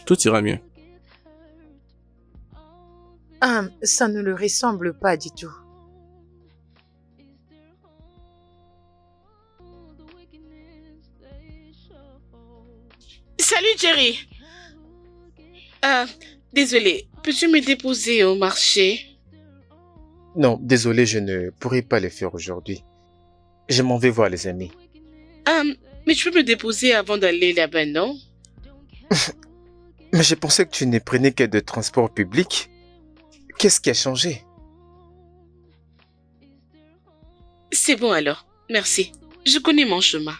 Tout ira mieux. Ça ne le ressemble pas du tout. Salut Jerry. Désolé, peux-tu me déposer au marché? Non, désolé, je ne pourrai pas le faire aujourd'hui. Je m'en vais voir les amis. Mais tu peux me déposer avant d'aller là-bas, non? Mais je pensais que tu ne prenais que de transport public. Qu'est-ce qui a changé? C'est bon alors, merci. Je connais mon chemin.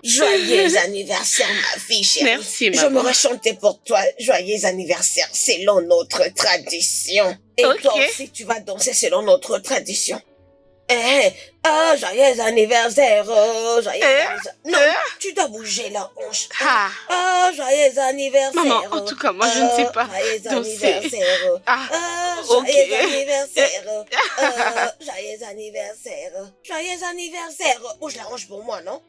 Joyeux anniversaire, ma fille chérie. Merci, Je maman. m'aurais chanté pour toi. Joyeux anniversaire selon notre tradition. Et Ok. toi aussi, tu vas danser selon notre tradition. Joyeux anniversaire. Joyeux anniversaire. Non, tu dois bouger la hanche. Joyeux anniversaire. Maman, en tout cas, moi, je ne sais pas Joyeux danser. anniversaire. Ok. Joyeux anniversaire. Joyeux anniversaire. Joyeux anniversaire. Bouge la hanche pour moi, non?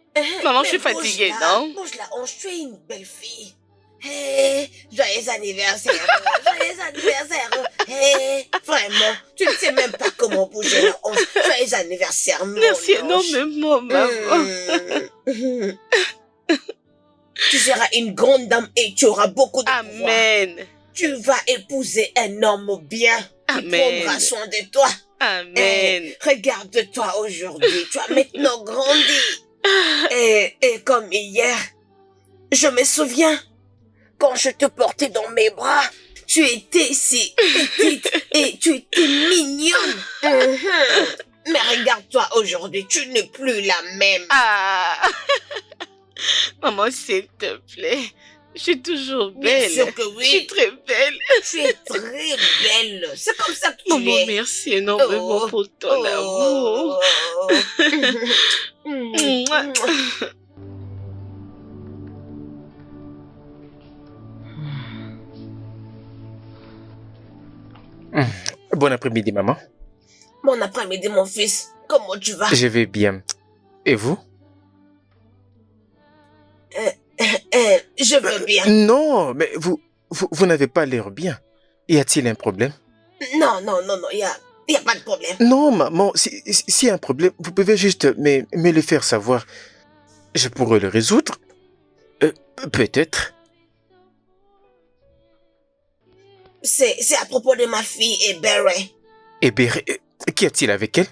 Maman, je suis Mais fatiguée, bouge-la, non? Bouge la hanche, tu es une belle fille. Hey, joyeux anniversaire. Joyeux anniversaire. Hey, vraiment, tu ne sais même pas comment bouger la hanche. Joyeux anniversaire, mon Merci ange. énormément, maman. Tu seras une grande dame et tu auras beaucoup de pouvoir. Amen. Tu vas épouser un homme bien qui Amen. prendra soin de toi. Amen. Regarde-toi aujourd'hui, tu as maintenant grandi. Et comme hier, je me souviens, quand je te portais dans mes bras, tu étais si petite et tu étais mignonne. Mais regarde-toi aujourd'hui, tu n'es plus la même. Maman, s'il te plaît. Je suis toujours belle. Bien sûr que oui. Je suis très belle. Tu es très belle. C'est comme ça que tu Maman, es. merci énormément pour ton amour. Mouah. Bon après-midi, maman. Bon après-midi, mon fils. Comment tu vas? Je vais bien. Et vous? Je veux bien. Non, mais vous n'avez pas l'air bien. Y a-t-il un problème? Non, y a pas de problème. Non, maman, s'il y a un problème, vous pouvez juste me le faire savoir. Je pourrais le résoudre. Peut-être. C'est à propos de ma fille et Barry. Eh bien, qu'y a-t-il avec elle?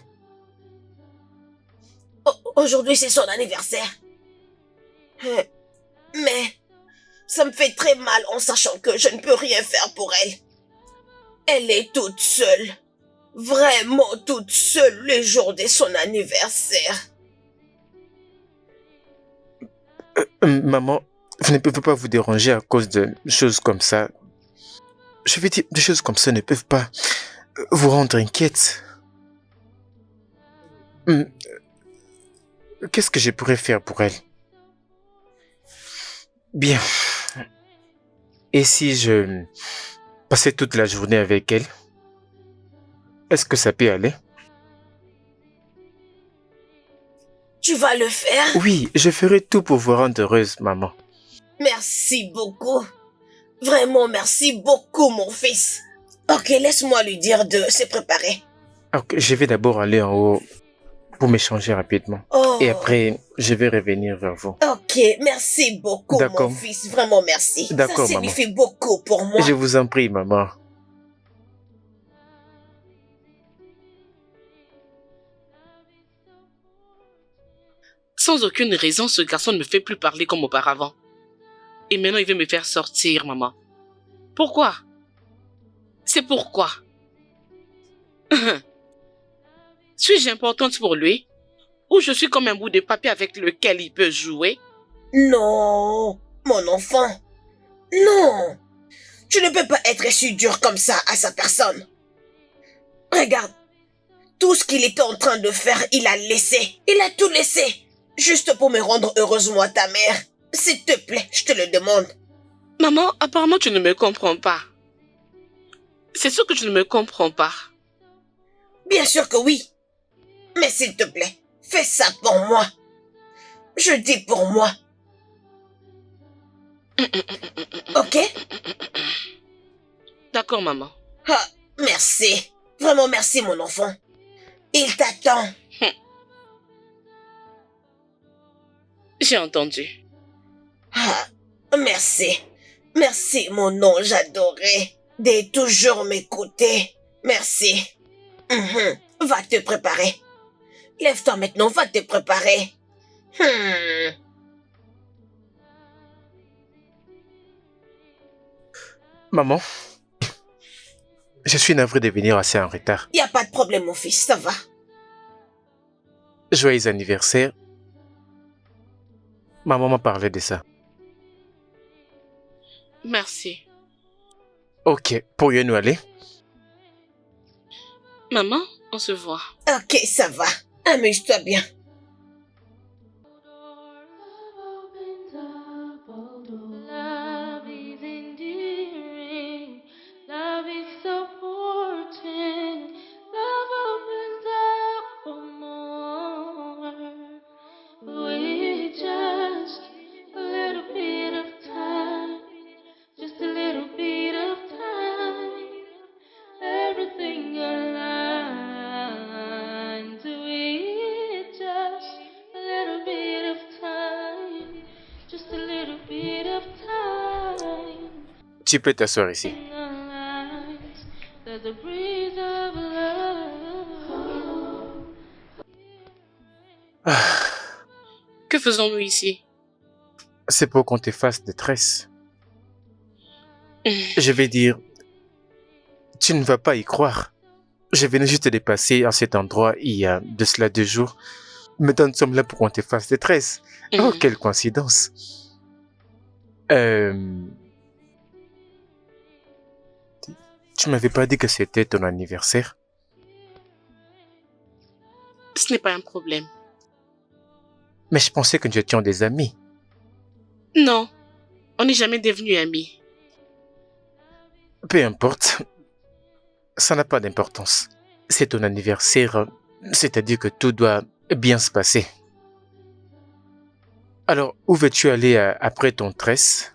Aujourd'hui, c'est son anniversaire. Mais ça me fait très mal en sachant que je ne peux rien faire pour elle. Elle est toute seule. Vraiment toute seule le jour de son anniversaire. Maman, vous ne pouvez pas vous déranger à cause de choses comme ça. Je veux dire, des choses comme ça ne peuvent pas vous rendre inquiète. Qu'est-ce que je pourrais faire pour elle? Bien. Et si je passais toute la journée avec elle? Est-ce que ça peut aller? Tu vas le faire? Oui, je ferai tout pour vous rendre heureuse, maman. Merci beaucoup. Vraiment, merci beaucoup, mon fils. Ok, laisse-moi lui dire de se préparer. Ok, je vais d'abord aller en haut pour m'échanger rapidement. Oh. Et après, je vais revenir vers vous. Ok, merci beaucoup, D'accord. mon fils. Vraiment, merci. D'accord, Ça maman. signifie beaucoup pour moi. Je vous en prie, maman. Sans aucune raison, ce garçon ne me fait plus parler comme auparavant. Et maintenant, il veut me faire sortir, maman. Pourquoi? C'est pourquoi? Suis-je importante pour lui? Ou je suis comme un bout de papier avec lequel il peut jouer? Non, mon enfant. Non. Tu ne peux pas être si dur comme ça à sa personne. Regarde. Tout ce qu'il était en train de faire, il a laissé. Il a tout laissé. Juste pour me rendre heureuse, moi, ta mère. S'il te plaît, je te le demande. Maman, apparemment tu ne me comprends pas. C'est sûr que tu ne me comprends pas. Bien sûr que oui. Mais s'il te plaît, fais ça pour moi. Je dis pour moi. Ok? D'accord, maman. Ah, merci. Vraiment merci, mon enfant. Il t'attend. J'ai entendu. Ah, merci. Merci, mon ange adoré, de toujours m'écouter. Merci. Va te préparer. Lève-toi maintenant, va te préparer. Maman, je suis navré de venir assez en retard. Y a pas de problème, mon fils, ça va. Joyeux anniversaire. Maman m'a parlé de ça. Merci. Ok, pourrions-nous aller? Maman, on se voit. Ok, ça va. Amuse-toi bien. Love is endearing. Love is supporting. Love opens up for more. With just a little bit of time. Just a little bit of time. Everything aligns with just a little bit of time. Just a little bit of time. Tu peux t'asseoir ici. In our lives, there's a breeze of love. Que faisons-nous ici? C'est pour qu'on te fasse détresse. Je vais dire, tu ne vas pas y croire. Je venais juste de passer à cet endroit il y a de cela 2 jours. Maintenant, nous sommes là pour qu'on te fasse détresse. Oh, quelle coïncidence. Tu m'avais pas dit que c'était ton anniversaire? Ce n'est pas un problème. Mais je pensais que nous étions des amis. Non, on n'est jamais devenus amis. Peu importe. ça n'a pas d'importance. C'est ton anniversaire, c'est-à-dire que tout doit bien se passer. Alors, où veux-tu aller après ton tresse?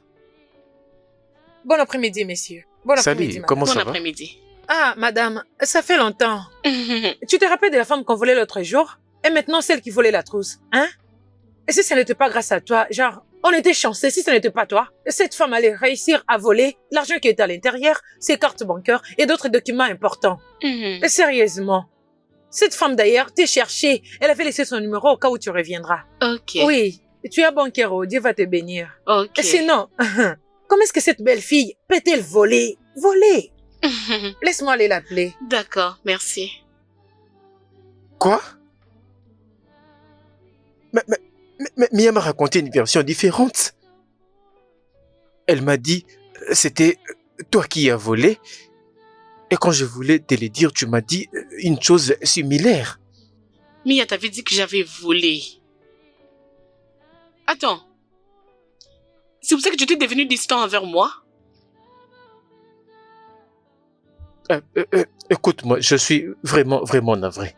Bon après-midi, messieurs. Bon après-midi, Salut, madame. comment Bon ça va? après-midi. Ah, madame, ça fait longtemps. Tu te rappelles de la femme qu'on volait l'autre jour? Et maintenant, celle qui volait la trousse, hein? Et si ça n'était pas grâce à toi, genre, on était chanceux si ce n'était pas toi. Cette femme allait réussir à voler l'argent qui était à l'intérieur, ses cartes bancaires et d'autres documents importants. Mais sérieusement, cette femme d'ailleurs t'est cherchée. Elle avait laissé son numéro au cas où tu reviendras. Ok. Oui, tu es bon, Kéro. Dieu va te bénir. Ok. Et sinon, comment est-ce que cette belle fille peut-elle voler? Voler? Laisse-moi aller l'appeler. D'accord, merci. Quoi? Mais Mia m'a raconté une version différente. Elle m'a dit, c'était toi qui as volé. Et quand je voulais te le dire, tu m'as dit une chose similaire. Mia t'avait dit que j'avais volé. Attends. C'est pour ça que tu étais devenu distant envers moi? Écoute-moi, je suis vraiment navré.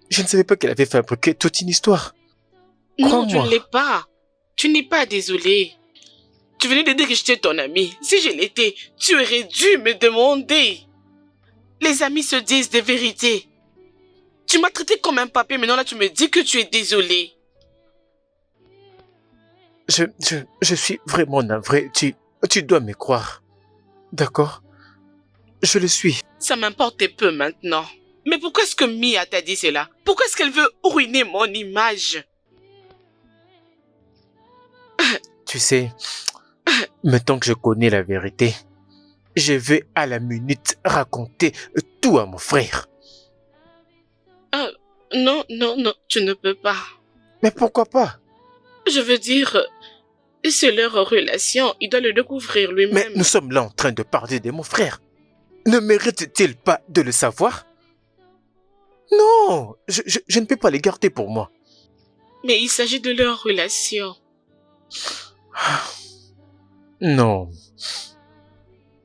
Je ne savais pas qu'elle avait fabriqué toute une histoire. Non, tu Crois-moi. ne l'es pas. Tu n'es pas désolé. Tu venais de dire que j'étais ton ami. Si je l'étais, tu aurais dû me demander. Les amis se disent des vérités. Tu m'as traité comme un papier, maintenant là tu me dis que tu es désolé. Je suis vraiment navré. Tu dois me croire. D'accord? Je le suis. Ça m'importe peu maintenant. Mais pourquoi est-ce que Mia t'a dit cela? Pourquoi est-ce qu'elle veut ruiner mon image? Tu sais, maintenant que je connais la vérité, je vais à la minute raconter tout à mon frère. Non, tu ne peux pas. Mais pourquoi pas? Je veux dire, c'est leur relation, il doit le découvrir Mais lui-même. nous sommes là en train de parler de mon frère. Ne mérite-t-il pas de le savoir? Non, je ne peux pas les garder pour moi. Mais il s'agit de leur relation. Non,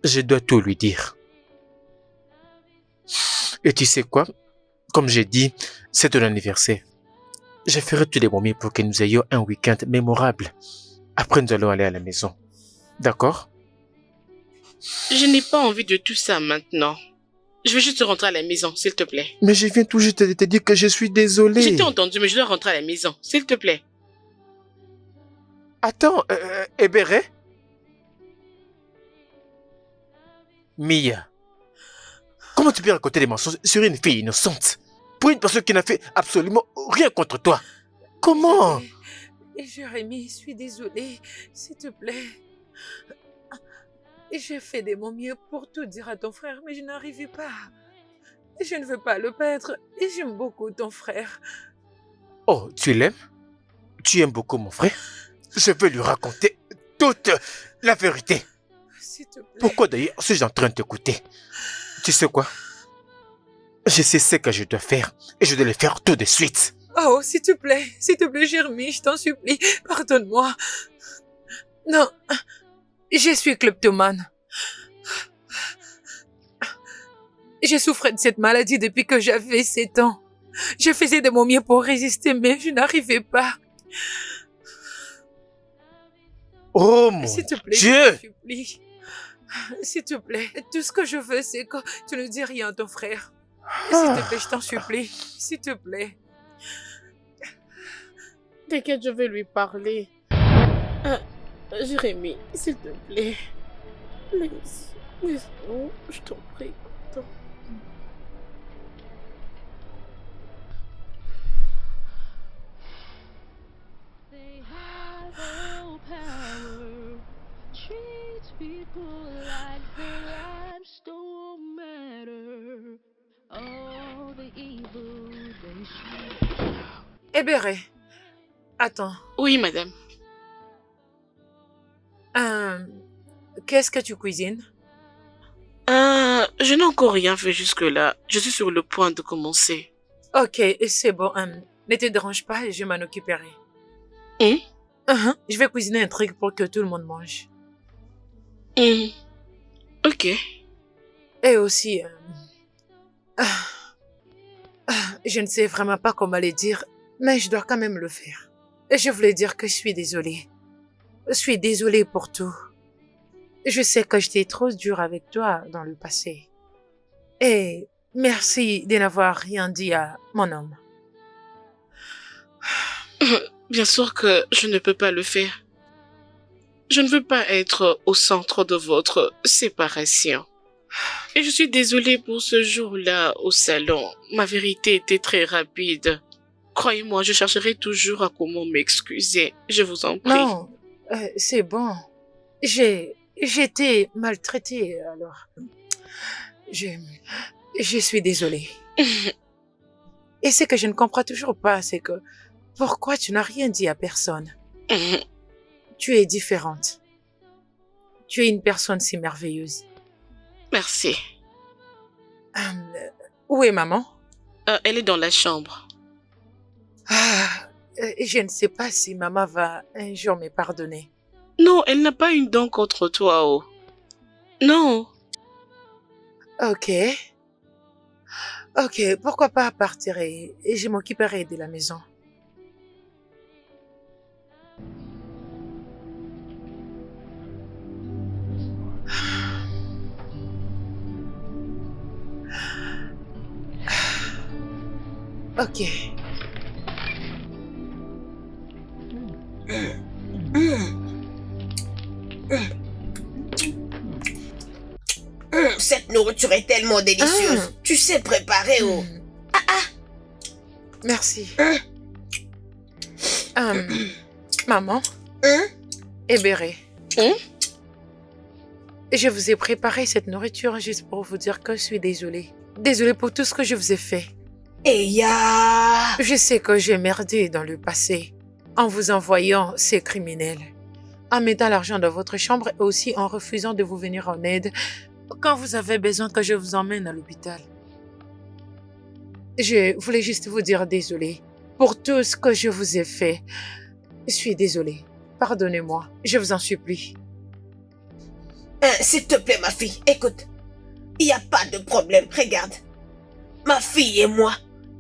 je dois tout lui dire. Et tu sais quoi? Comme j'ai dit, c'est ton anniversaire. Je ferai tous les moyens pour que nous ayons un week-end mémorable. Après, nous allons aller à la maison. D'accord? Je n'ai pas envie de tout ça maintenant. Je vais juste rentrer à la maison, s'il te plaît. Mais je viens tout juste de te dire que je suis désolé. Je t'ai entendu, mais je dois rentrer à la maison, s'il te plaît. Attends, Ebere? Mia, comment tu peux raconter des mensonges sur une fille innocente? Pour une personne qui n'a fait absolument rien contre toi? Comment? Jérémie, je suis désolée. S'il te plaît. J'ai fait de mon mieux pour tout dire à ton frère, mais je n'arrivais pas. Je ne veux pas le perdre et j'aime beaucoup ton frère. Oh, tu l'aimes? Tu aimes beaucoup mon frère? Je veux lui raconter toute la vérité. S'il te plaît. Pourquoi d'ailleurs suis-je en train de t'écouter? Tu sais quoi? Je sais ce que je dois faire et je dois le faire tout de suite. Oh, s'il te plaît, Jérémie, je t'en supplie, pardonne-moi. Non, je suis kleptomane. J'ai souffert de cette maladie depuis que j'avais 7 ans. Je faisais de mon mieux pour résister, mais je n'arrivais pas. Oh mon S'il te plaît, Dieu! je t'en supplie. S'il te plaît, tout ce que je veux, c'est que tu ne dis rien à ton frère. S'il te plaît, je t'en supplie. S'il te plaît. T'inquiète, je vais lui parler. Jérémie, s'il te plaît. Laisse-nous, je t'en prie. Attends. They have no power. Treat people like their lives don't matter. All the evil they shoot. Ebere, attends. Oui, madame. Qu'est-ce que tu cuisines? Je n'ai encore rien fait jusque-là. Je suis sur le point de commencer. Ok, c'est bon. Ne te dérange pas, je m'en occuperai. Je vais cuisiner un truc pour que tout le monde mange. Ok. Et aussi, je ne sais vraiment pas comment le dire, mais je dois quand même le faire. Et je voulais dire que je suis désolée. Je suis désolée pour tout. Je sais que j'étais trop dure avec toi dans le passé. Et merci de n'avoir rien dit à mon homme. Bien sûr que je ne peux pas le faire. Je ne veux pas être au centre de votre séparation. Et je suis désolée pour ce jour-là au salon. Ma vérité était très rapide. Croyez-moi, je chercherai toujours à comment m'excuser. Je vous en prie. Non, c'est bon. J'ai été maltraitée, alors. Je suis désolée. Et ce que je ne comprends toujours pas, c'est que pourquoi tu n'as rien dit à personne? Tu es différente. Tu es une personne si merveilleuse. Merci. Où est maman? Elle est dans la chambre. Je ne sais pas si maman va un jour me pardonner. Non, elle n'a pas une dent contre toi, oh. Non. Ok, pourquoi pas partir et je m'occuperai de la maison. Ok. Cette nourriture est tellement délicieuse. Tu sais préparer, oh. Merci. Maman. Hein? Ebere. Hein? Je vous ai préparé cette nourriture juste pour vous dire que je suis désolée. Désolée pour tout ce que je vous ai fait. Eya. Je sais que j'ai merdé dans le passé en vous envoyant ces criminels, en mettant l'argent dans votre chambre et aussi en refusant de vous venir en aide quand vous avez besoin que je vous emmène à l'hôpital. Je voulais juste vous dire désolée pour tout ce que je vous ai fait. Je suis désolée. Pardonnez-moi, je vous en supplie. S'il te plaît, ma fille, écoute. Il n'y a pas de problème, regarde. Ma fille et moi,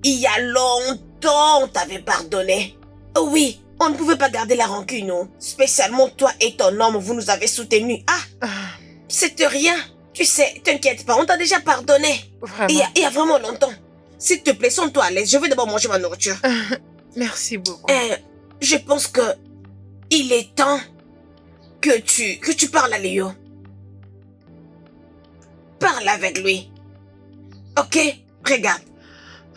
il y a longtemps, on t'avait pardonné. Oui, on ne pouvait pas garder la rancune, non. Spécialement toi et ton homme, vous nous avez soutenus. C'est rien. Tu sais, t'inquiète pas, on t'a déjà pardonné. Vraiment. Il y a vraiment longtemps. S'il te plaît, sens-toi à l'aise. Je vais d'abord manger ma nourriture. Merci beaucoup. Je pense que il est temps que tu parles à Léo. Parle avec lui. Ok? Regarde.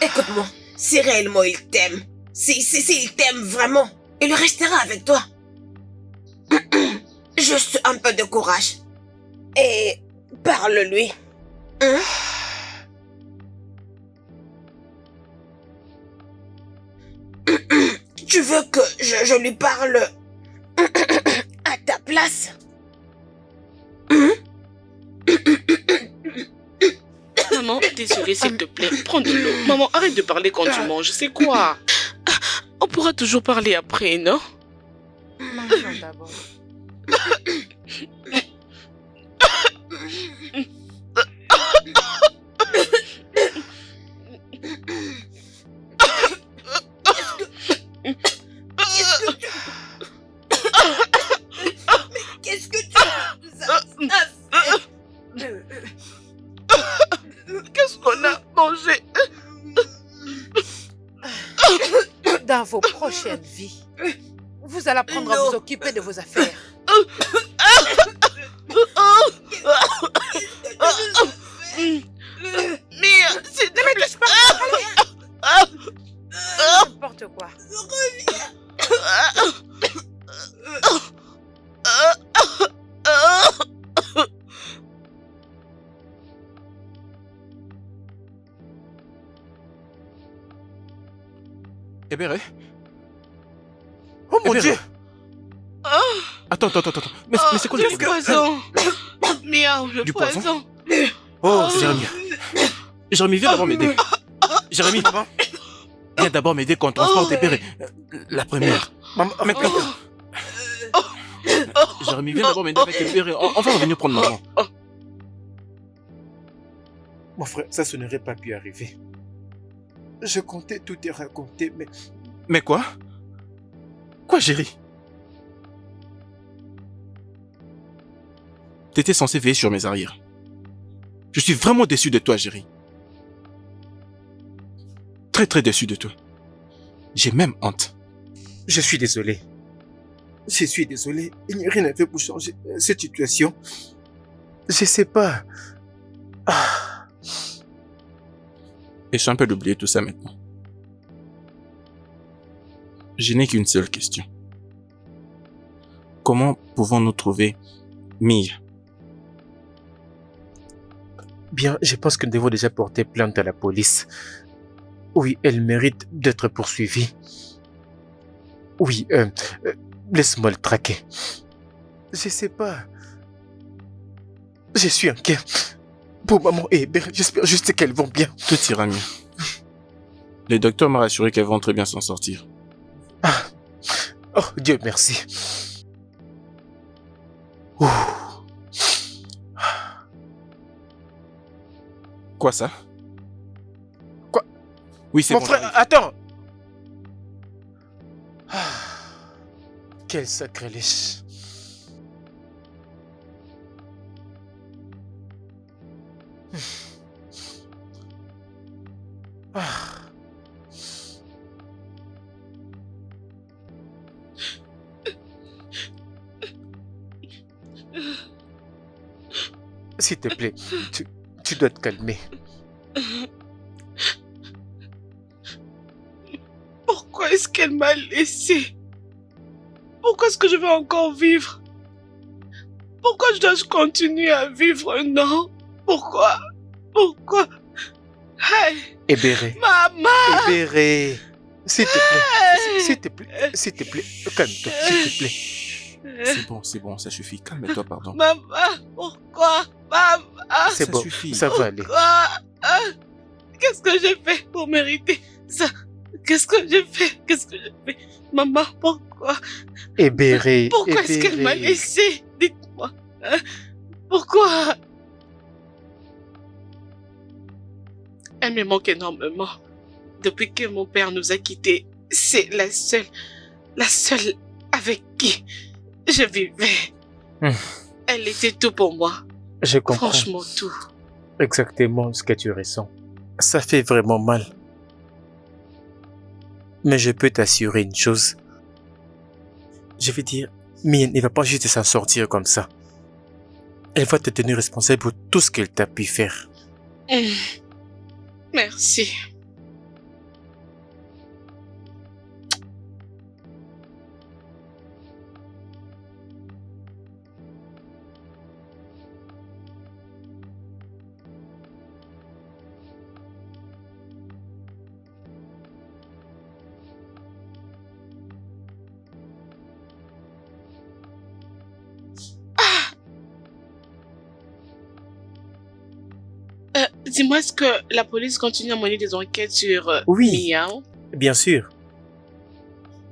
Écoute-moi. Si réellement il t'aime, s'il t'aime vraiment, il restera avec toi. Juste un peu de courage. Et parle-lui. Hein? Tu veux que je lui parle à ta place? Maman, désolée, s'il te plaît. Prends de l'eau. Maman, arrête de parler quand tu manges. C'est quoi? On pourra toujours parler après, non? Mangeons d'abord. Qu'est-ce que tu as fait? Qu'est-ce qu'on a mangé? Dans vos prochaines vies, vous allez apprendre à vous occuper de vos affaires. Mia, s'il te plaît. N'importe quoi. Ebere? Oh mon Ebere? Dieu! Attends. Mais c'est quoi le Du problème? poison. Mia, le Du poison? poison. Oh, Jérémy. Jérémy, viens d'abord m'aider. Jérémy, viens d'abord m'aider quand on transporte Ebere. La première. Maman, mais Jérémy, viens d'abord m'aider avec Ebere. On va revenir prendre maman. Mon frère, ça n'aurait pas pu arriver. Je comptais tout te raconter, mais... Mais quoi? Quoi, Jerry? T'étais censé veiller sur mes arrières. Je suis vraiment déçu de toi, Jerry. Très très déçu de toi. J'ai même honte. Je suis désolé. Je suis désolé. Il n'y a rien à faire pour changer cette situation. Je sais pas. Ah. Et je suis un peu d'oublier tout ça maintenant. Je n'ai qu'une seule question. Comment pouvons-nous trouver Mia? Bien, je pense que nous devons déjà porter plainte à la police. Oui, elle mérite d'être poursuivie. Oui, laisse-moi le traquer. Je sais pas. Je suis inquiet. Pour maman et Hébert, j'espère juste qu'elles vont bien. Tout ira mieux. Le docteur m'a rassuré qu'elles vont très bien s'en sortir. Ah. Oh, Dieu merci. Ouh. Quoi ça? Quoi? Oui, c'est mon bon. frère, j'arrive. attends. Ah. Quel sacrilège. Ah. S'il te plaît, tu dois te calmer. Pourquoi est-ce qu'elle m'a laissé? Pourquoi est-ce que je vais encore vivre? Pourquoi je dois continuer à vivre? Non. Pourquoi? Pourquoi? Hey, Hébéré. maman! Hébéré. S'il te plaît. S'il te plaît. S'il te plaît. Calme-toi. S'il te plaît. C'est bon, ça suffit. Calme-toi, pardon. Maman, pourquoi? Maman! C'est ça bon. suffit. Ça va aller. Pourquoi? Qu'est-ce que j'ai fait pour mériter ça? Qu'est-ce que j'ai fait? Qu'est-ce que j'ai fait? Maman, pourquoi? Hébéré. Pourquoi est-ce qu'elle m'a laissé? Dites-moi. Pourquoi? Elle me manque énormément. Depuis que mon père nous a quittés, c'est la seule avec qui je vivais. Elle était tout pour moi. Je comprends Franchement, tout. exactement ce que tu ressens. Ça fait vraiment mal. Mais je peux t'assurer une chose. Je vais dire, Mia ne va pas juste s'en sortir comme ça. Elle va te tenir responsable pour tout ce qu'elle t'a pu faire. Merci. Dis-moi, est-ce que la police continue à mener des enquêtes sur Oui. Mia? Bien sûr.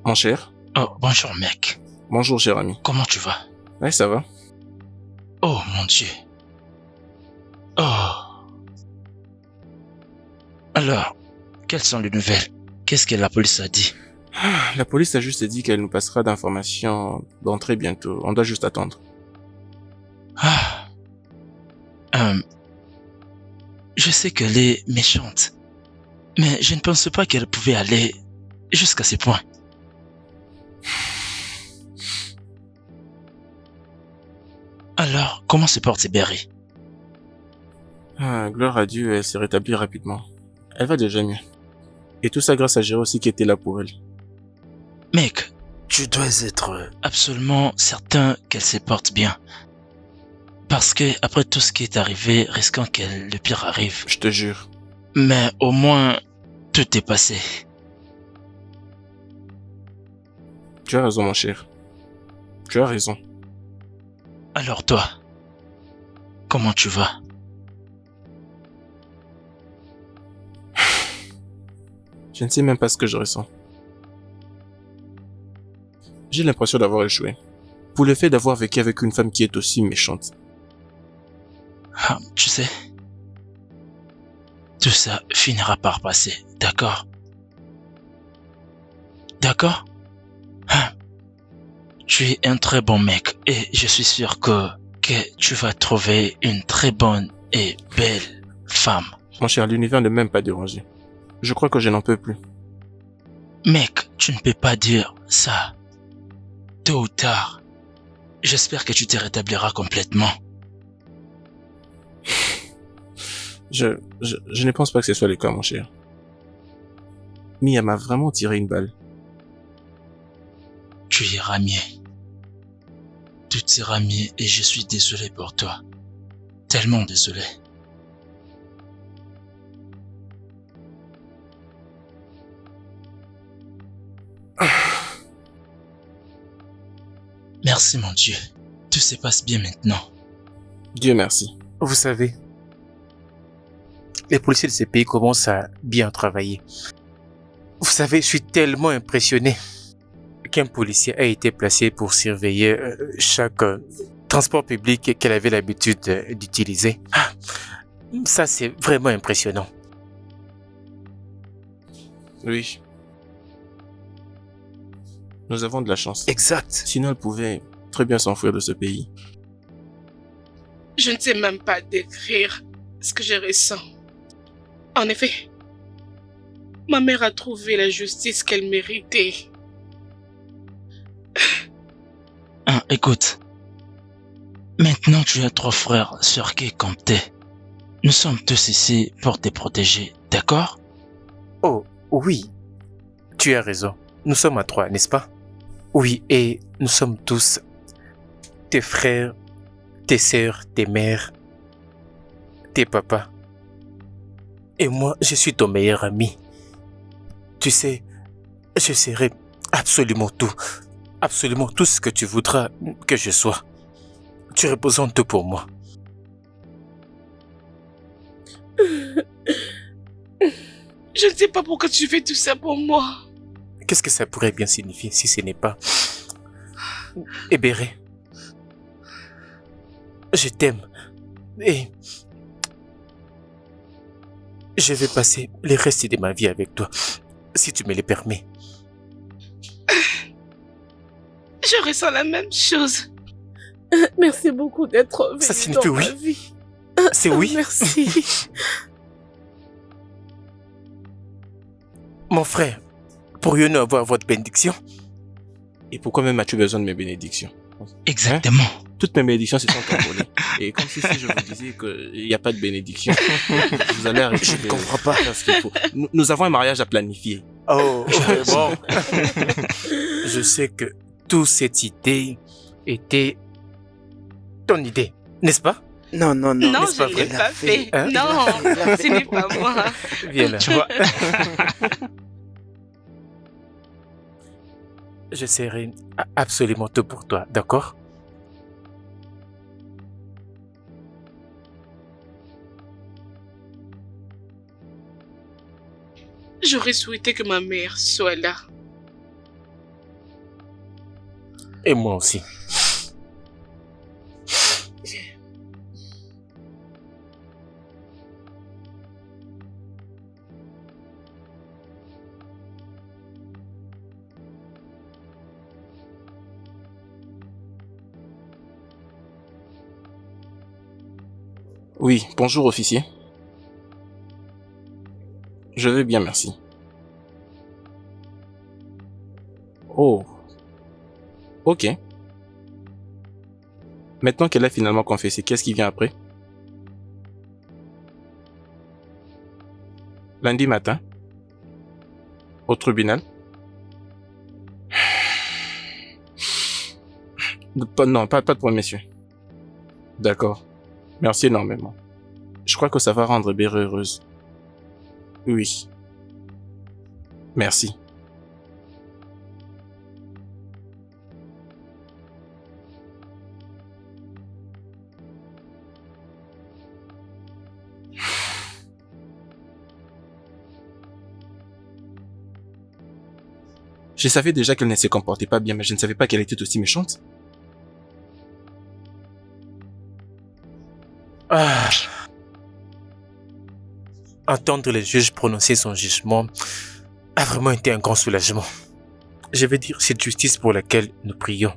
Mon cher. Oh, bonjour mec. Bonjour, cher ami. Comment tu vas? Ouais, ça va. Oh mon Dieu. Oh. Alors, quelles sont les nouvelles? Qu'est-ce que la police a dit? La police a juste dit qu'elle nous passera d'informations d'entrée bientôt. On doit juste attendre. Ah. Je sais qu'elle est méchante, mais je ne pense pas qu'elle pouvait aller jusqu'à ce point. Alors, comment se porte Berry? Ah, gloire à Dieu, elle s'est rétablie rapidement. Elle va déjà mieux. Et tout ça grâce à Géraud aussi qui était là pour elle. Mec, tu dois être absolument certain qu'elle se porte bien. Parce que après tout ce qui est arrivé, risquant que le pire arrive. Je te jure. Mais au moins, tout est passé. Tu as raison, mon cher. Tu as raison. Alors toi, comment tu vas? Je ne sais même pas ce que je ressens. J'ai l'impression d'avoir échoué. Pour le fait d'avoir vécu avec une femme qui est aussi méchante. Ah, tu sais, tout ça finira par passer, d'accord? D'accord? Hein? Tu es un très bon mec et je suis sûr que tu vas trouver une très bonne et belle femme. Mon cher, l'univers ne m'aime pas déranger. Je crois que je n'en peux plus. Mec, tu ne peux pas dire ça. Tôt ou tard, j'espère que tu te rétabliras complètement. Je ne pense pas que ce soit le cas, mon cher. Mia m'a vraiment tiré une balle. Tu iras mieux. Tout ira mieux et je suis désolé pour toi. Tellement désolé. Merci mon Dieu. Tout se passe bien maintenant. Dieu merci. Vous savez, les policiers de ces pays commencent à bien travailler. Vous savez, je suis tellement impressionné qu'un policier a été placé pour surveiller chaque transport public qu'elle avait l'habitude d'utiliser. Ah, ça, c'est vraiment impressionnant. Oui. Nous avons de la chance. Exact. Sinon, elle pouvait très bien s'enfuir de ce pays. Je ne sais même pas décrire ce que je ressens. En effet, ma mère a trouvé la justice qu'elle méritait. Hein, écoute. Maintenant, tu as 3 frères sur qui compter. Nous sommes tous ici pour te protéger, d'accord? Oh, oui. Tu as raison. Nous sommes à 3, n'est-ce pas? Oui, et nous sommes tous tes frères, tes sœurs, tes mères, tes papas. Et moi, je suis ton meilleur ami. Tu sais, je serai absolument tout ce que tu voudras que je sois. Tu représentes tout pour moi. Je ne sais pas pourquoi tu fais tout ça pour moi. Qu'est-ce que ça pourrait bien signifier si ce n'est pas... Ebéré, je t'aime et je vais passer le reste de ma vie avec toi, si tu me le permets. Je ressens la même chose. Merci beaucoup d'être venu Ça signifie dans oui. ma vie. C'est oui. Merci. Mon frère, pourrions-nous avoir votre bénédiction? Et pourquoi même as-tu besoin de mes bénédictions? Exactement. Toutes mes bénédictions se sont envolées. Et comme si je vous disais qu'il n'y a pas de bénédiction, vous allez arrêter. Je ne comprends pas. Faire ce qu'il faut. Nous avons un mariage à planifier. Oh, bon. Je sais que toute cette idée était ton idée, n'est-ce pas? Non, non, non. Non, n'est-ce pas je ne l'ai vrai? pas fait. Hein? Non, ce n'est pas moi. Viens là. Tu vois? Je serai absolument tout pour toi, d'accord? J'aurais souhaité que ma mère soit là. Et moi aussi. Oui, bonjour officier. Je vais bien, merci. Oh. Ok. Maintenant qu'elle a finalement confessé, qu'est-ce qui vient après? Lundi matin? Au tribunal? Non, pas de point, messieurs. D'accord. Merci énormément. Je crois que ça va rendre Béré heureuse. Oui. Merci. Je savais déjà qu'elle ne se comportait pas bien, mais je ne savais pas qu'elle était aussi méchante. entendre le juge prononcer son jugement a vraiment été un grand soulagement. Je veux dire, cette justice pour laquelle nous prions.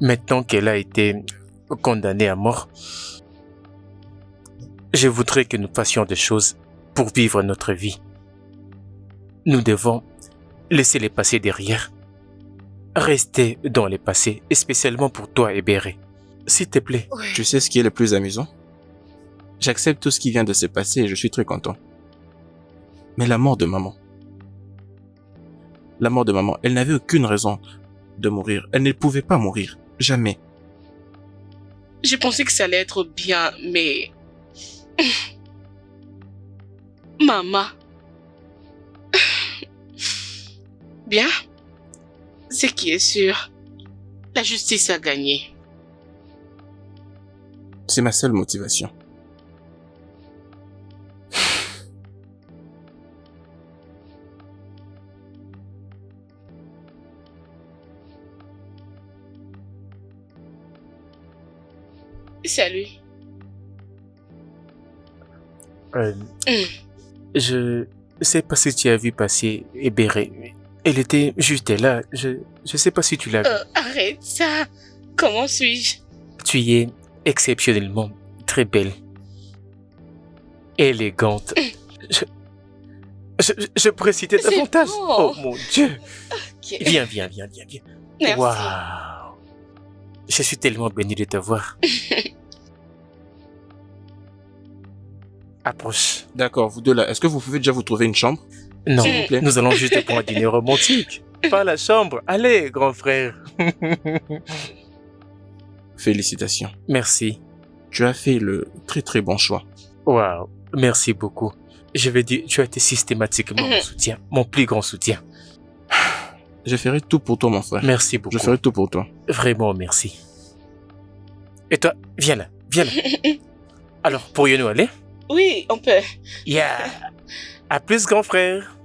Maintenant qu'elle a été condamnée à mort, je voudrais que nous fassions des choses pour vivre notre vie. Nous devons laisser les passés derrière. Rester dans les passés, et spécialement pour toi, Ebere. S'il te plaît. Tu sais ce qui est le plus amusant? J'accepte tout ce qui vient de se passer et je suis très content. Mais la mort de maman. La mort de maman, elle n'avait aucune raison de mourir. Elle ne pouvait pas mourir. Jamais. J'ai pensé que ça allait être bien, mais... Maman. Bien. Ce qui est sûr, la justice a gagné. C'est ma seule motivation. Salut. Je sais pas si tu as vu passer Ebere. Elle était juste là. Je sais pas si tu l'as vu. Arrête ça. Comment suis-je? Tu es exceptionnellement très belle. Élégante. Je pourrais citer C'est davantage. bon. Oh mon Dieu. Ok. Viens. Merci. Waouh. Je suis tellement béni de te voir. Approche. D'accord, vous deux là, est-ce que vous pouvez déjà vous trouver une chambre? Non, S'il vous plaît. nous allons juste pour un dîner romantique. Pas la chambre. Allez, grand frère. Félicitations. Merci. Tu as fait le très très bon choix. Waouh. Merci beaucoup. Je veux dire, tu as été systématiquement mon soutien. Mon plus grand soutien. Je ferai tout pour toi, mon frère. Merci beaucoup. Je ferai tout pour toi. Vraiment, merci. Et toi, viens là. Alors, pourrions-nous aller? Oui, on peut. Yeah. À plus, grand frère.